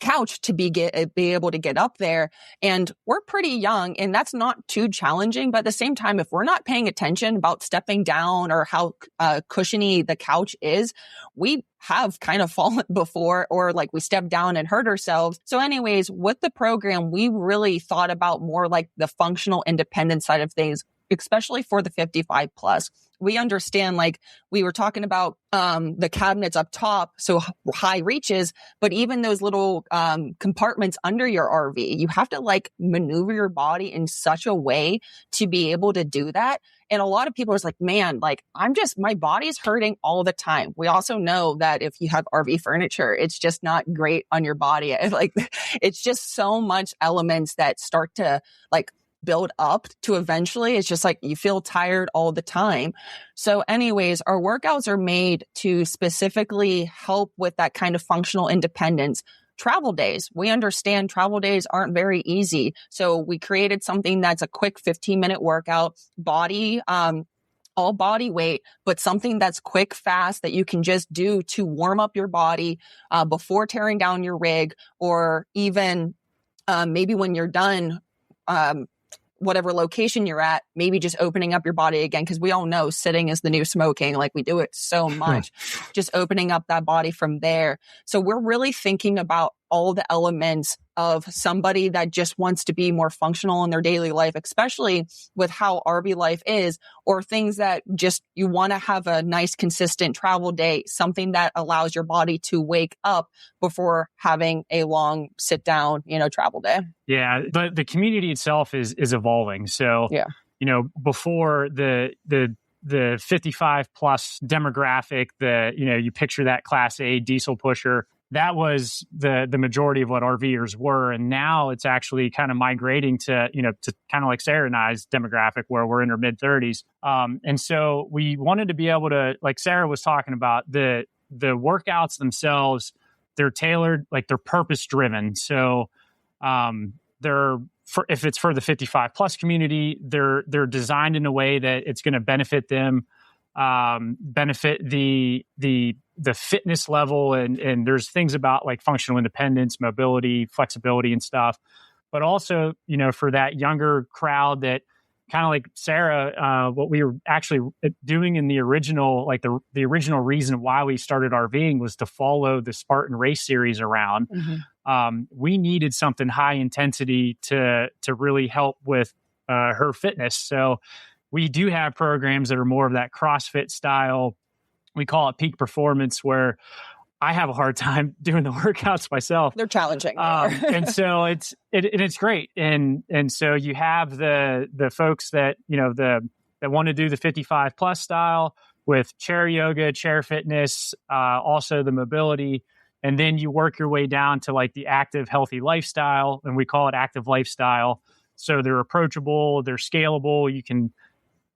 K: couch to be able to get up there. And we're pretty young, and that's not too challenging. But at the same time, if we're not paying attention about stepping down or how cushiony the couch is, we have kind of fallen before, or we stepped down and hurt ourselves. So anyways, with the program, we really thought about more the functional independent side of things. especially for the 55 plus. We understand, like we were talking about, the cabinets up top, so high reaches, but even those little, compartments under your RV, you have to like maneuver your body in such a way to be able to do that. And a lot of people are like, man, like my body's hurting all the time. We also know that if you have RV furniture, it's just not great on your body. Like it's just so much elements that start to like build up to eventually it's just like you feel tired all the time. So anyways, our workouts are made to specifically help with that kind of functional independence. Travel days, we understand travel days aren't very easy. So we created something that's a quick 15-minute workout, all body weight, but something that's quick, fast that you can just do to warm up your body before tearing down your rig, or even maybe when you're done, whatever location you're at, maybe just opening up your body again. Cause we all know sitting is the new smoking. Like we do it so much, just opening up that body from there. So we're really thinking about all the elements of somebody that just wants to be more functional in their daily life, especially with how RV life is, or things that just you want to have a nice, consistent travel day, something that allows your body to wake up before having a long sit down, travel day.
C: Yeah. But the community itself is evolving. So,
K: yeah,
C: before the 55 plus demographic, you picture that Class A diesel pusher. That was the majority of what RVers were. And now it's actually kind of migrating to kind of like Sarah and I's demographic where we're in our mid 30s. And so we wanted to be able to, like Sarah was talking about, the workouts themselves, they're tailored, like they're purpose driven. So if it's for the 55 plus community, they're designed in a way that it's going to benefit them, benefit the fitness level, and there's things about like functional independence, mobility, flexibility and stuff. But also, for that younger crowd that kind of like Sarah, what we were actually doing in the original, like the original reason why we started RVing was to follow the Spartan race series around. Mm-hmm. We needed something high intensity to really help with her fitness. So we do have programs that are more of that CrossFit style. We call it peak performance, where I have a hard time doing the workouts myself.
K: They're challenging.
C: And so it's great. And so you have the folks that, that want to do the 55 plus style with chair yoga, chair fitness, also the mobility. And then you work your way down to like the active, healthy lifestyle. And we call it active lifestyle. So they're approachable, they're scalable. You can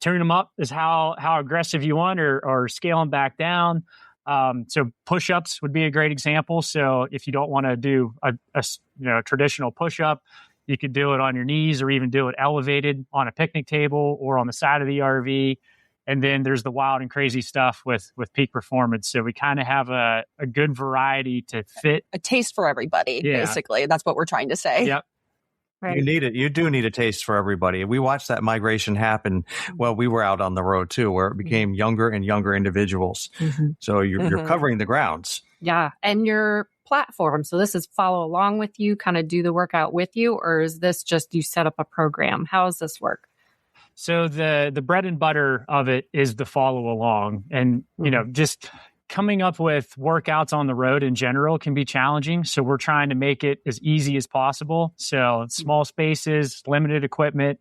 C: turn them up as how aggressive you want, or scale them back down. So push-ups would be a great example. So if you don't want to do a traditional push-up, you could do it on your knees, or even do it elevated on a picnic table or on the side of the RV. And then there's the wild and crazy stuff with peak performance. So we kind of have a good variety to fit.
K: A taste for everybody, basically. That's what we're trying to say.
C: Yep.
J: Right. You need it. You do need a taste for everybody. We watched that migration happen. Well, we were out on the road too, where it became younger and younger individuals. Mm-hmm. So you're covering the grounds.
I: Yeah. And your platform. So this is follow along with you, kind of do the workout with you, or is this just you set up a program? How does this work?
C: So the bread and butter of it is the follow along, and just coming up with workouts on the road in general can be challenging. So we're trying to make it as easy as possible. So small spaces, limited equipment.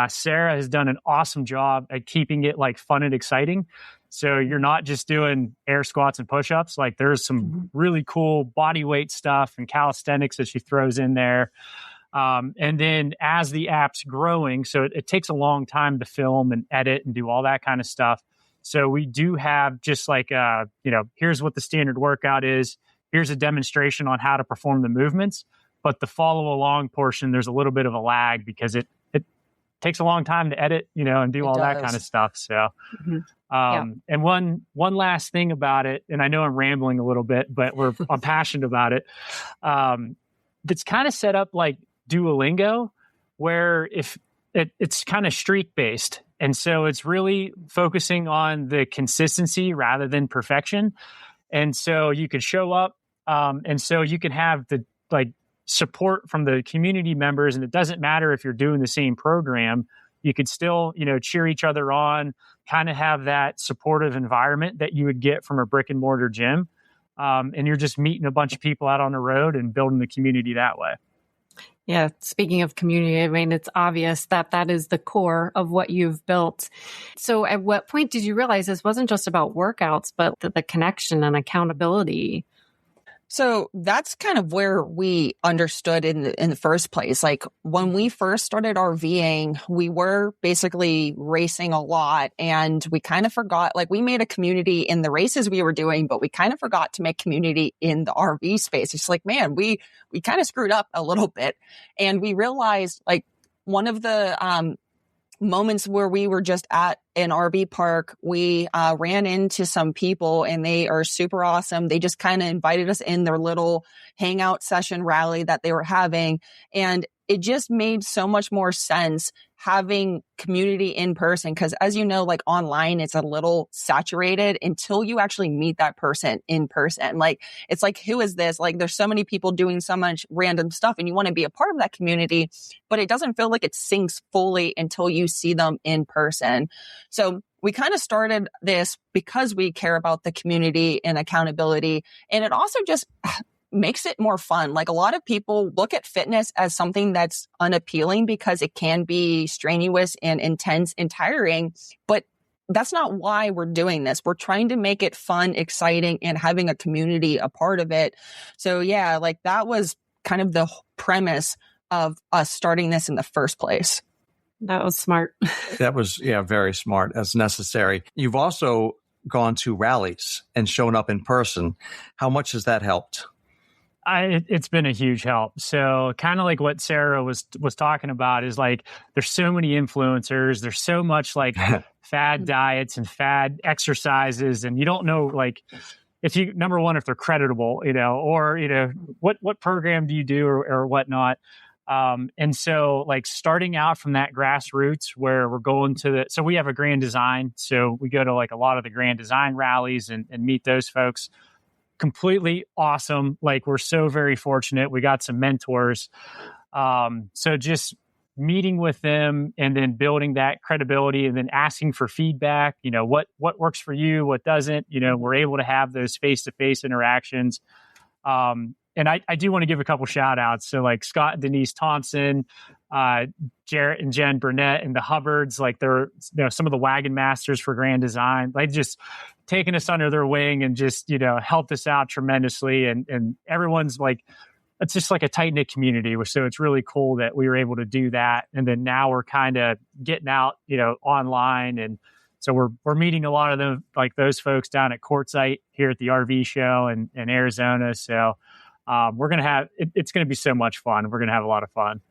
C: Sarah has done an awesome job at keeping it like fun and exciting. So you're not just doing air squats and push-ups. Like there's some really cool body weight stuff and calisthenics that she throws in there. And then as the app's growing, so it takes a long time to film and edit and do all that kind of stuff. So we do have just like, here's what the standard workout is. Here's a demonstration on how to perform the movements. But the follow along portion, there's a little bit of a lag because it takes a long time to edit, and do all that kind of stuff. So, and one last thing about it, and I know I'm rambling a little bit, but I'm passionate about it. It's kind of set up like Duolingo, where if it's kind of streak based. And so it's really focusing on the consistency rather than perfection. And so you could show up, and so you can have the support from the community members. And it doesn't matter if you're doing the same program, you could still, cheer each other on, kind of have that supportive environment that you would get from a brick and mortar gym. And you're just meeting a bunch of people out on the road and building the community that way.
I: Yeah. Speaking of community, I mean, it's obvious that that is the core of what you've built. So at what point did you realize this wasn't just about workouts, but the connection and accountability?
K: So that's kind of where we understood in the first place. Like when we first started RVing, we were basically racing a lot, and we kind of forgot, like we made a community in the races we were doing, but we kind of forgot to make community in the RV space. It's like, man, we kind of screwed up a little bit. And we realized like one of the, moments where we were just at an RV park, we ran into some people, and they are super awesome. They just kind of invited us in their little hangout session rally that they were having. And it just made so much more sense having community in person. Because as you know, like online, it's a little saturated until you actually meet that person in person. Like, it's like, who is this? Like, there's so many people doing so much random stuff, and you want to be a part of that community, but it doesn't feel like it sinks fully until you see them in person. So we kind of started this because we care about the community and accountability. And it also just makes it more fun. Like a lot of people look at fitness as something that's unappealing because it can be strenuous and intense and tiring, but that's not why we're doing this. We're trying to make it fun, exciting, and having a community a part of it. So yeah, like that was kind of the premise of us starting this in the first place.
I: That was smart.
J: That was, very smart, as necessary. You've also gone to rallies and shown up in person. How much has that helped?
C: It's been a huge help. So kind of like what Sarah was talking about is like, there's so many influencers. There's so much like fad diets and fad exercises. And you don't know, like, number one, if they're creditable, or, what program do you do or whatnot. And so like starting out from that grassroots where we're going so we have a grand design. So we go to like a lot of the grand design rallies and meet those folks. Completely awesome. Like we're so very fortunate. We got some mentors. So just meeting with them and then building that credibility and then asking for feedback, what works for you, what doesn't, we're able to have those face-to-face interactions. And I do want to give a couple shout outs. So like Scott and Denise Thompson, Jarrett and Jen Burnett and the Hubbards, like they're some of the wagon masters for grand design. Like just taking us under their wing and just, helped us out tremendously. And everyone's like, it's just like a tight knit community. So it's really cool that we were able to do that. And then now we're kind of getting out, online. And so we're meeting a lot of them, like those folks down at Quartzsite here at the RV show in Arizona. So we're going to have, it's going to be so much fun. We're going to have a lot of fun.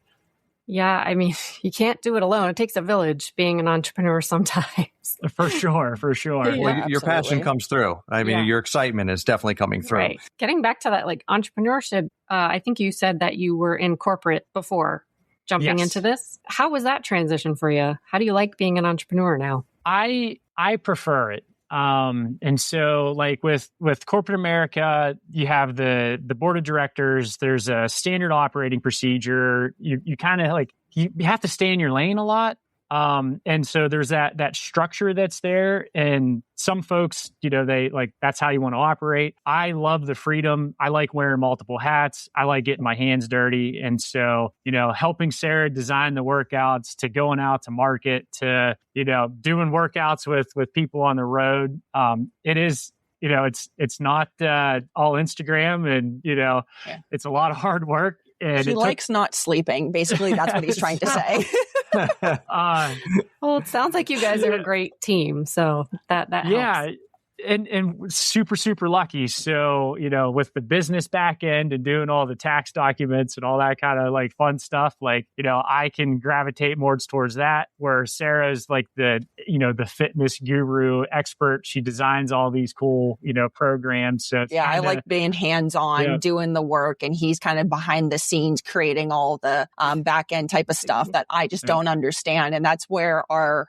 I: Yeah. I mean, you can't do it alone. It takes a village being an entrepreneur sometimes.
C: For sure.
I: Yeah,
J: well, your passion comes through. I mean, your excitement is definitely coming through.
I: Right. Getting back to that, like entrepreneurship, I think you said that you were in corporate before jumping into this. How was that transition for you? How do you like being an entrepreneur now?
C: I prefer it. And so like with corporate America, you have the board of directors, there's a standard operating procedure. You kind of like, you have to stay in your lane a lot. And so there's that structure that's there, and some folks, they like, that's how you want to operate. I love the freedom. I like wearing multiple hats. I like getting my hands dirty. And so, helping Sarah design the workouts, to going out to market, to, doing workouts with people on the road. It is, it's not, all Instagram, and, it's a lot of hard work. And
K: he likes not sleeping. Basically, that's what he's trying to say.
I: Well, it sounds like you guys are a great team, so that helps. And super, super lucky. So, with the business back end and doing all the tax documents and all that kind of like fun stuff, like, I can gravitate more towards that, where Sarah's like the fitness guru expert. She designs all these cool, programs. So
K: I like being hands-on, doing the work, and he's kind of behind the scenes creating all the back end type of stuff that I just don't understand. And that's where our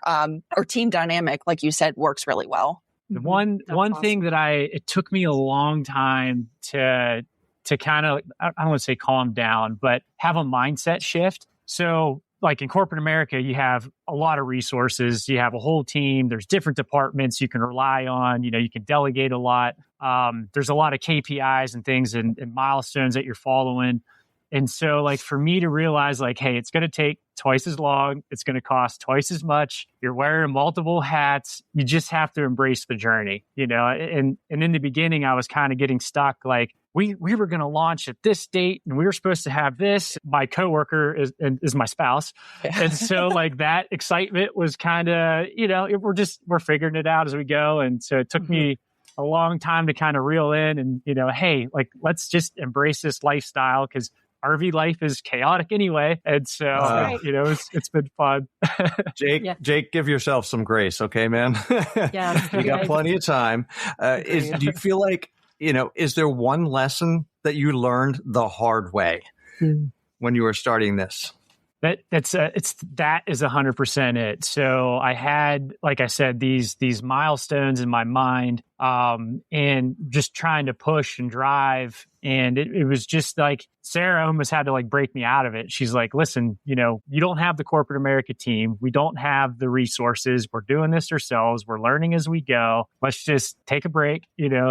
K: team dynamic, like you said, works really well.
C: The one thing that it took me a long time to kind of, I don't want to say calm down, but have a mindset shift. So like in corporate America, you have a lot of resources. You have a whole team. There's different departments you can rely on. You can delegate a lot. There's a lot of KPIs and things and milestones that you're following. And so like for me to realize like, hey, it's going to take twice as long. It's going to cost twice as much. You're wearing multiple hats. You just have to embrace the journey, and in the beginning, I was kind of getting stuck. Like we were going to launch at this date and we were supposed to have this. My coworker is my spouse. Yeah. And so like that excitement was kind of, we're figuring it out as we go. And so it took me a long time to kind of reel in and, hey, like, let's just embrace this lifestyle because RV life is chaotic anyway. And so, it's been fun.
J: Jake, give yourself some grace. Okay, man.
I: Yeah,
J: you got plenty of time. Do you feel like, is there one lesson that you learned the hard way when you were starting this?
C: That is 100% it. So I had, like I said, these milestones in my mind, and just trying to push and drive. And it was just like Sarah almost had to like break me out of it. She's like, listen, you don't have the corporate America team. We don't have the resources. We're doing this ourselves. We're learning as we go. Let's just take a break,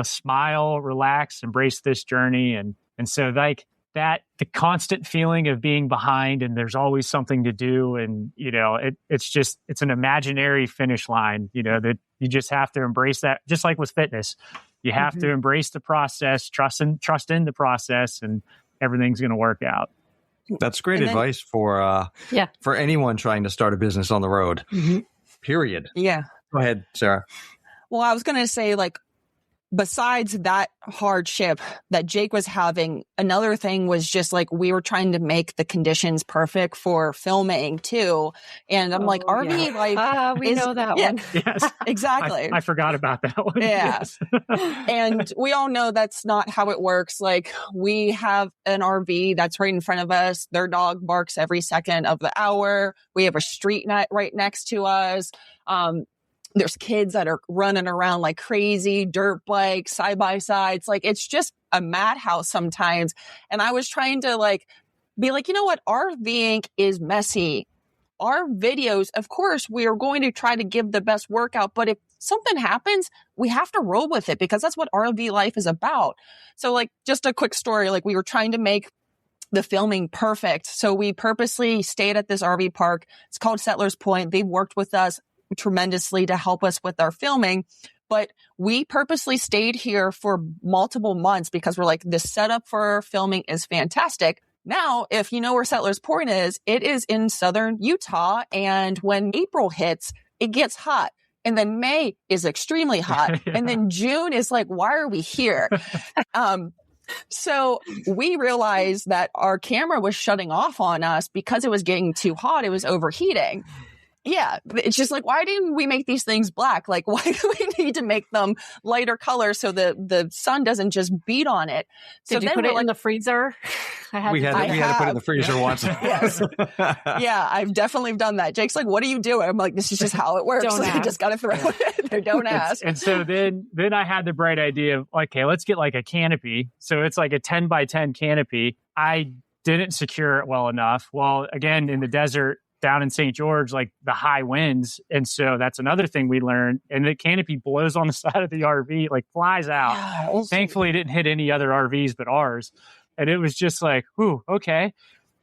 C: smile, relax, embrace this journey. And so like, that the constant feeling of being behind and there's always something to do. And, it's an imaginary finish line, that you just have to embrace that. Just like with fitness, you have to embrace the process, trust in the process, and everything's going to work out.
J: That's great advice for anyone trying to start a business on the road, period.
K: Yeah.
J: Go ahead, Sarah.
K: Well, I was going to say like, besides that hardship that Jake was having, another thing was just like we were trying to make the conditions perfect for filming too. And I'm RV life.
I: We know that one.
C: Yes,
K: exactly.
C: I forgot about that one.
K: Yeah.
C: Yes.
K: And we all know that's not how it works. Like we have an RV that's right in front of us. Their dog barks every second of the hour. We have a street right next to us. There's kids that are running around like crazy, dirt bikes, side by sides. Like it's just a madhouse sometimes. And I was trying to like be like, you know what? RVing is messy. Our videos, of course, we are going to try to give the best workout, but if something happens, we have to roll with it because that's what RV life is about. So like just a quick story, like we were trying to make the filming perfect. So we purposely stayed at this RV park. It's called Settlers Point. They've worked with us tremendously to help us with our filming, but we purposely stayed here for multiple months because we're like, this setup for filming is fantastic. Now, if you know where Settlers Point is, it is in southern Utah. And when April hits, it gets hot. And then May is extremely hot. Yeah. And then June is like, why are we here? So we realized that our camera was shutting off on us because it was getting too hot. It was overheating. Yeah. It's just like, why didn't we make these things black? Like, why do we need to make them lighter color so the sun doesn't just beat on it? So
I: Did you put it in the freezer?
J: We had to put it in the freezer once.
K: Yes. Yeah, I've definitely done that. Jake's like, what are you doing? I'm like, this is just how it works. Like, you just got to throw it in there. Don't ask.
C: And so then I had the bright idea of, okay, let's get like a canopy. So it's like a 10 by 10 canopy. I didn't secure it well enough. Well, again, in the desert, down in St. George, like the high winds. And so that's another thing we learned. And the canopy blows on the side of the RV, like flies out. Yeah, thankfully, it didn't hit any other RVs but ours. And it was just like, whew, okay.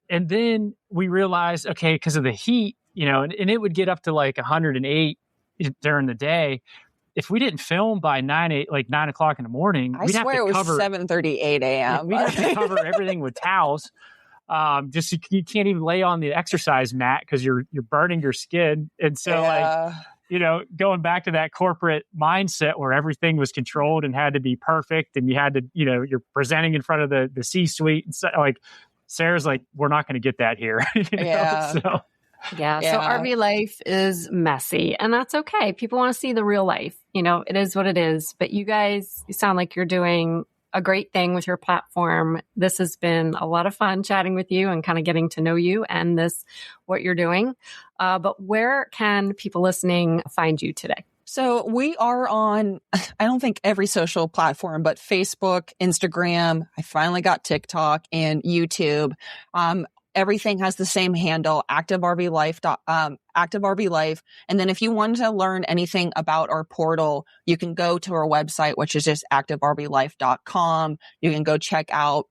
C: And then we realized, okay, because of the heat, and it would get up to like 108 during the day. If we didn't film by 9 o'clock in the morning,
K: we'd have to cover 7:38 a.m.
C: We'd have to cover everything with towels. Just you can't even lay on the exercise mat because you're burning your skin. And so going back to that corporate mindset where everything was controlled and had to be perfect and you had to, you're presenting in front of the C-suite and so, like Sarah's like, we're not going to get that here.
I: Yeah. So RV life is messy and that's okay. People want to see the real life, it is what it is, but you guys, you sound like you're doing a great thing with your platform. This has been a lot of fun chatting with you and kind of getting to know you and what you're doing. But where can people listening find you today?
K: So we are on, I don't think every social platform, but Facebook, Instagram. I finally got TikTok and YouTube. everything has the same handle, Active RV Life. And then if you want to learn anything about our portal, you can go to our website, which is just activervlife.com. You can go check out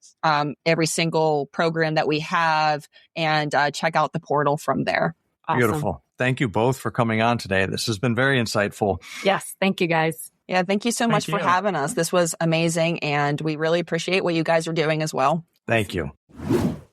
K: every single program that we have and check out the portal from there.
I: Awesome.
J: Beautiful. Thank you both for coming on today. This has been very insightful.
I: Yes. Thank you, guys.
K: Yeah, thank you so much for having us. This was amazing, and we really appreciate what you guys are doing as well.
J: Thank you.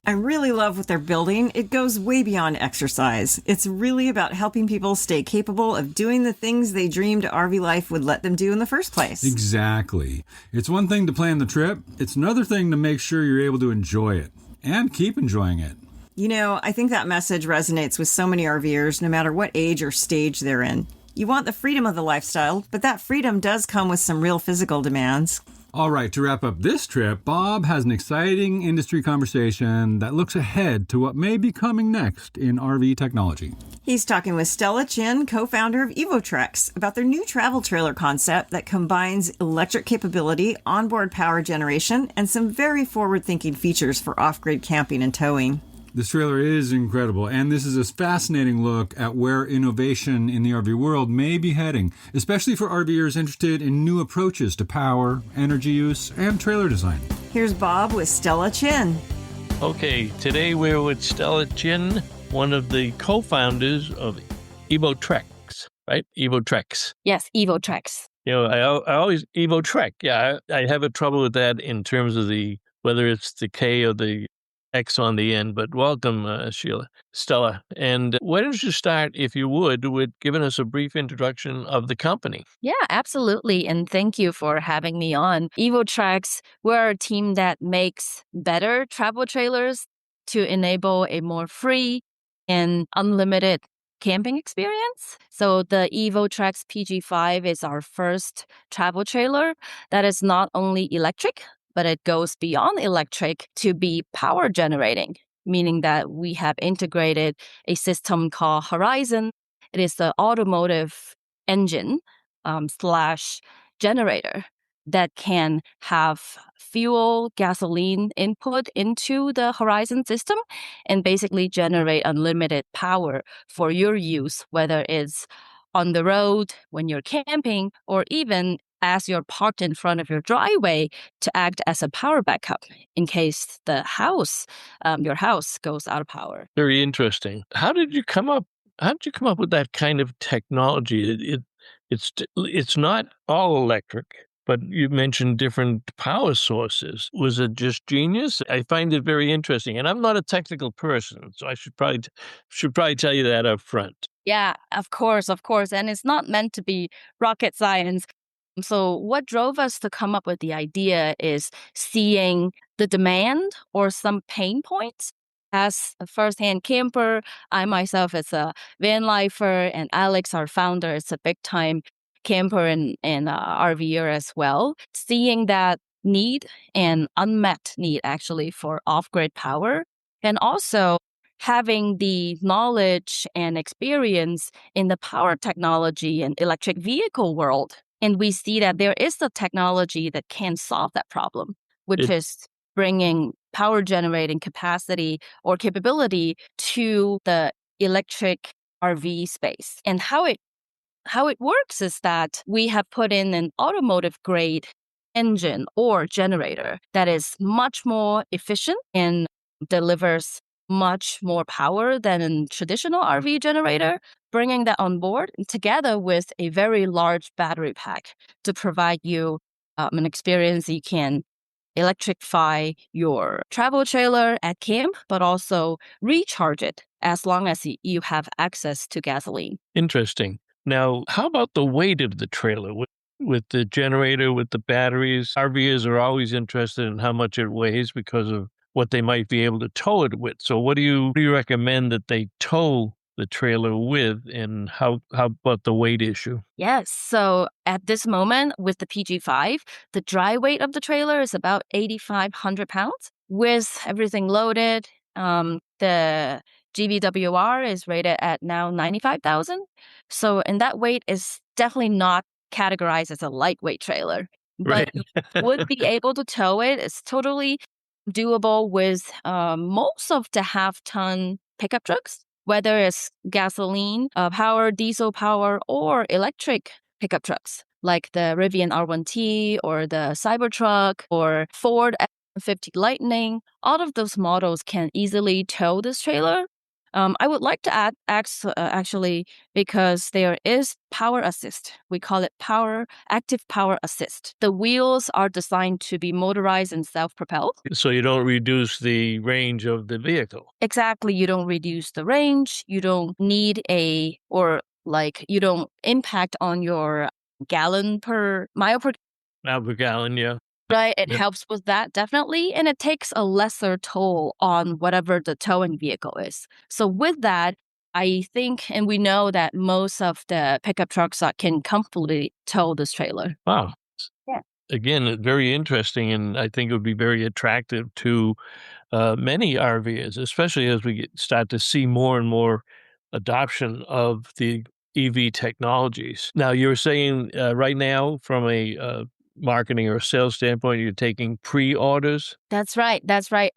G: I really love what they're building. It goes way beyond exercise. It's really about helping people stay capable of doing the things they dreamed RV life would let them do in the first place.
H: Exactly. It's one thing to plan the trip. It's another thing to make sure you're able to enjoy it and keep enjoying it.
G: You know, I think that message resonates with so many RVers, no matter what age or stage they're in. You want the freedom of the lifestyle, but that freedom does come with some real physical demands.
H: All right, to wrap up this trip, Bob has an exciting industry conversation that looks ahead to what may be coming next in RV technology.
G: He's talking with Stella Chin, co-founder of Evo Trex, about their new travel trailer concept that combines electric capability, onboard power generation, and some very forward-thinking features for off-grid camping and towing.
H: This trailer is incredible, and this is a fascinating look at where innovation in the RV world may be heading, especially for RVers interested in new approaches to power, energy use, and trailer design.
G: Here's Bob with Stella Chin.
L: Okay, today we're with Stella Chin, one of the co-founders of Evo Trex, right? Evo Trex.
D: Yes, Evo Trex.
L: You know, I always, Evo Trex, yeah, I have a trouble with that in terms of whether it's the K or the X on the end, but welcome, Stella. And why don't you start, if you would, with giving us a brief introduction of the company?
D: Yeah, absolutely. And thank you for having me on. Evo Trex, we're a team that makes better travel trailers to enable a more free and unlimited camping experience. So the Evo Trex PG5 is our first travel trailer that is not only electric, but it goes beyond electric to be power generating, meaning that we have integrated a system called Horizon. It is the automotive engine slash generator that can have fuel, gasoline input into the Horizon system and basically generate unlimited power for your use, whether it's on the road, when you're camping, or even as you're parked in front of your driveway to act as a power backup in case the house, your house goes out of power.
L: Very interesting. How did you come up with that kind of technology? It's not all electric, but you mentioned different power sources. Was it just genius? I find it very interesting, and I'm not a technical person, so I should probably tell you that up front.
D: Yeah, of course. And it's not meant to be rocket science. So what drove us to come up with the idea is seeing the demand or some pain points. As a first-hand camper, I myself as a van lifer, and Alex, our founder, is a big-time camper and RVer as well. Seeing that need and unmet need actually for off-grid power, and also having the knowledge and experience in the power technology and electric vehicle world. And we see that there is the technology that can solve that problem, which is bringing power generating capacity or capability to the electric RV space. And how it works is that we have put in an automotive grade engine or generator that is much more efficient and delivers much more power than a traditional RV generator, bringing that on board together with a very large battery pack to provide you an experience. You can electrify your travel trailer at camp, but also recharge it as long as you have access to gasoline.
L: Interesting. Now, how about the weight of the trailer? With the generator, with the batteries, RVers are always interested in how much it weighs because of what they might be able to tow it with. So what do you recommend that they tow the trailer with, and how about the weight issue?
D: Yes. So at this moment with the PG5, the dry weight of the trailer is about 8,500 pounds. With everything loaded, the GVWR is rated at now 95,000. So, and that weight is definitely not categorized as a lightweight trailer, but
L: Right.
D: you would be able to tow it. It's totally doable with most of the half-ton pickup trucks, whether it's gasoline power, diesel power, or electric pickup trucks like the Rivian R1T or the Cybertruck or Ford F-150 Lightning. All of those models can easily tow this trailer. I would like to add actually, because there is power assist. We call it active power assist. The wheels are designed to be motorized and self-propelled.
L: So you don't reduce the range of the vehicle.
D: Exactly. You don't reduce the range. You don't need you don't impact on your mile per
L: Mile per gallon, yeah.
D: right? It
L: Yep.
D: helps with that, definitely. And it takes a lesser toll on whatever the towing vehicle is. So with that, I think, and we know that most of the pickup trucks can comfortably tow this trailer.
L: Wow.
D: Yeah.
L: Again, very interesting, and I think it would be very attractive to many RVers, especially as we start to see more and more adoption of the EV technologies. Now, you're saying right now, from a marketing or sales standpoint, you're taking pre-orders?
D: That's right. That's right.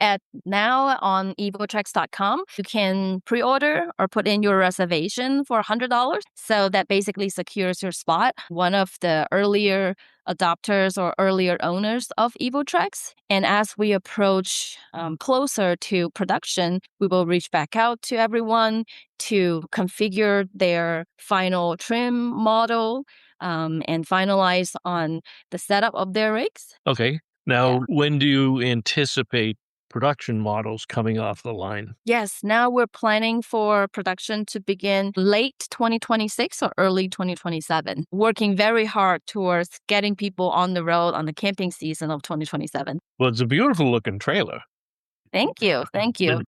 D: Now on evotrex.com, you can pre-order or put in your reservation for $100. So that basically secures your spot. One of the earlier adopters or earlier owners of Evo Trex. And as we approach closer to production, we will reach back out to everyone to configure their final trim model and finalize on the setup of their rigs.
L: Okay. Now, when do you anticipate production models coming off the line?
D: Yes, now we're planning for production to begin late 2026 or early 2027, working very hard towards getting people on the road on the camping season of 2027.
L: Well, it's a beautiful looking trailer.
D: Thank you. Thank you.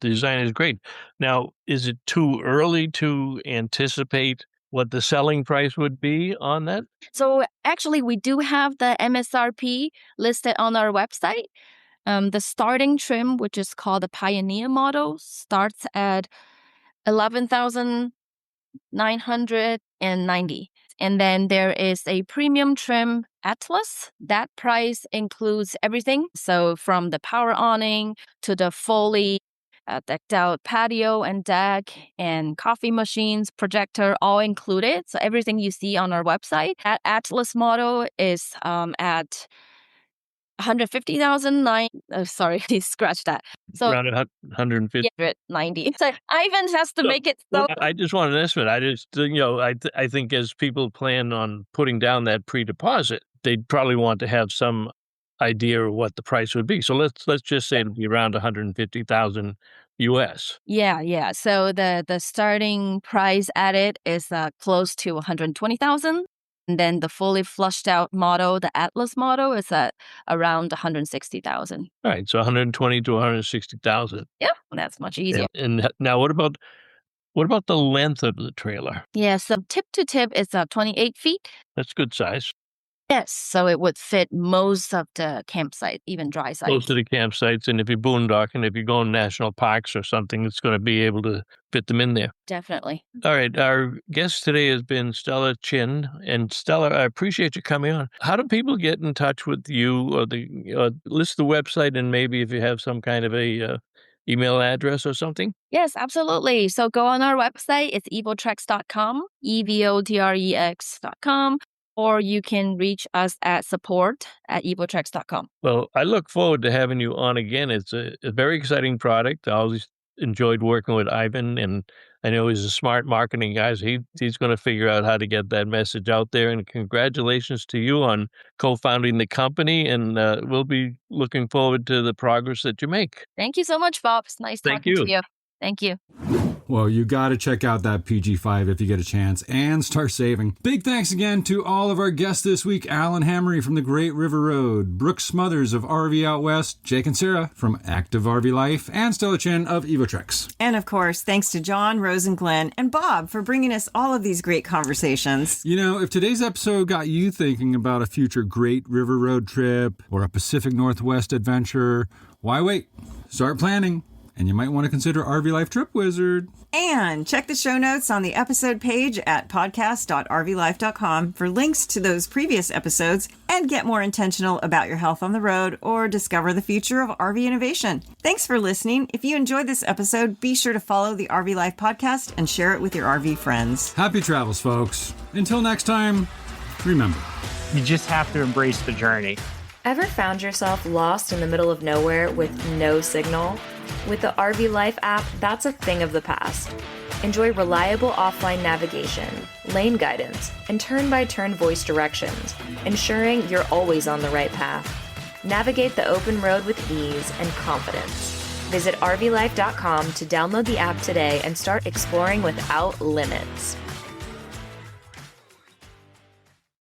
L: The design is great. Now, is it too early to anticipate what the selling price would be on that?
D: So actually, we do have the MSRP listed on our website. The starting trim, which is called the Pioneer model, starts at $11,990. And then there is a premium trim Atlas. That price includes everything. So from the power awning to the fully decked out patio and deck and coffee machines, projector, all included. So everything you see on our website. That Atlas model is at 150,000. Sorry, scratch that. So
L: around 150.
D: 190. So Ivan has to make it so.
L: I just want an estimate. I think as people plan on putting down that pre-deposit, they'd probably want to have some idea of what the price would be. So let's just say it'll be around 150,000 US.
D: Yeah. So the starting price at it is close to 120,000. And then the fully flushed out model, the Atlas model, is at around 160,000.
L: All right, so 120 to 160,000.
D: Yeah, that's much easier.
L: And now, what about the length of the trailer?
D: Yeah, so tip to tip is 28 feet.
L: That's good size.
D: Yes, so it would fit most of the campsite, even dry sites.
L: Close to the campsites, and if you're boondocking, if you're going national parks or something, it's going to be able to fit them in there.
D: Definitely.
L: All right, our guest today has been Stella Chin, and Stella, I appreciate you coming on. How do people get in touch with you, or list the website, and maybe if you have some kind of a email address or something?
D: Yes, absolutely. So go on our website. It's evotrex.com, evotrex.com. Or you can reach us at support@evotrex.com.
L: Well, I look forward to having you on again. It's a very exciting product. I always enjoyed working with Ivan, and I know he's a smart marketing guy, so he's going to figure out how to get that message out there. And congratulations to you on co-founding the company, and we'll be looking forward to the progress that you make.
D: Thank you so much, Bob. It's nice talking to you. Thank you.
H: Well, you got to check out that PG5 if you get a chance and start saving. Big thanks again to all of our guests this week. Alan Hammery from the Great River Road, Brooke Smothers of RV Out West, Jake and Sarah from Active RV Life, and Stella Chin of Evo Trex.
G: And of course, thanks to John, Rose, and Glenn, and Bob for bringing us all of these great conversations.
H: You know, if today's episode got you thinking about a future Great River Road trip or a Pacific Northwest adventure, why wait? Start planning. And you might want to consider RV Life Trip Wizard.
G: And check the show notes on the episode page at podcast.rvlife.com for links to those previous episodes and get more intentional about your health on the road or discover the future of RV innovation. Thanks for listening. If you enjoyed this episode, be sure to follow the RV Life podcast and share it with your RV friends.
H: Happy travels, folks. Until next time, remember,
C: You just have to embrace the journey.
M: Ever found yourself lost in the middle of nowhere with no signal? With the RV Life app, that's a thing of the past. Enjoy reliable offline navigation, lane guidance, and turn-by-turn voice directions, ensuring you're always on the right path. Navigate the open road with ease and confidence. Visit rvlife.com to download the app today and start exploring without limits.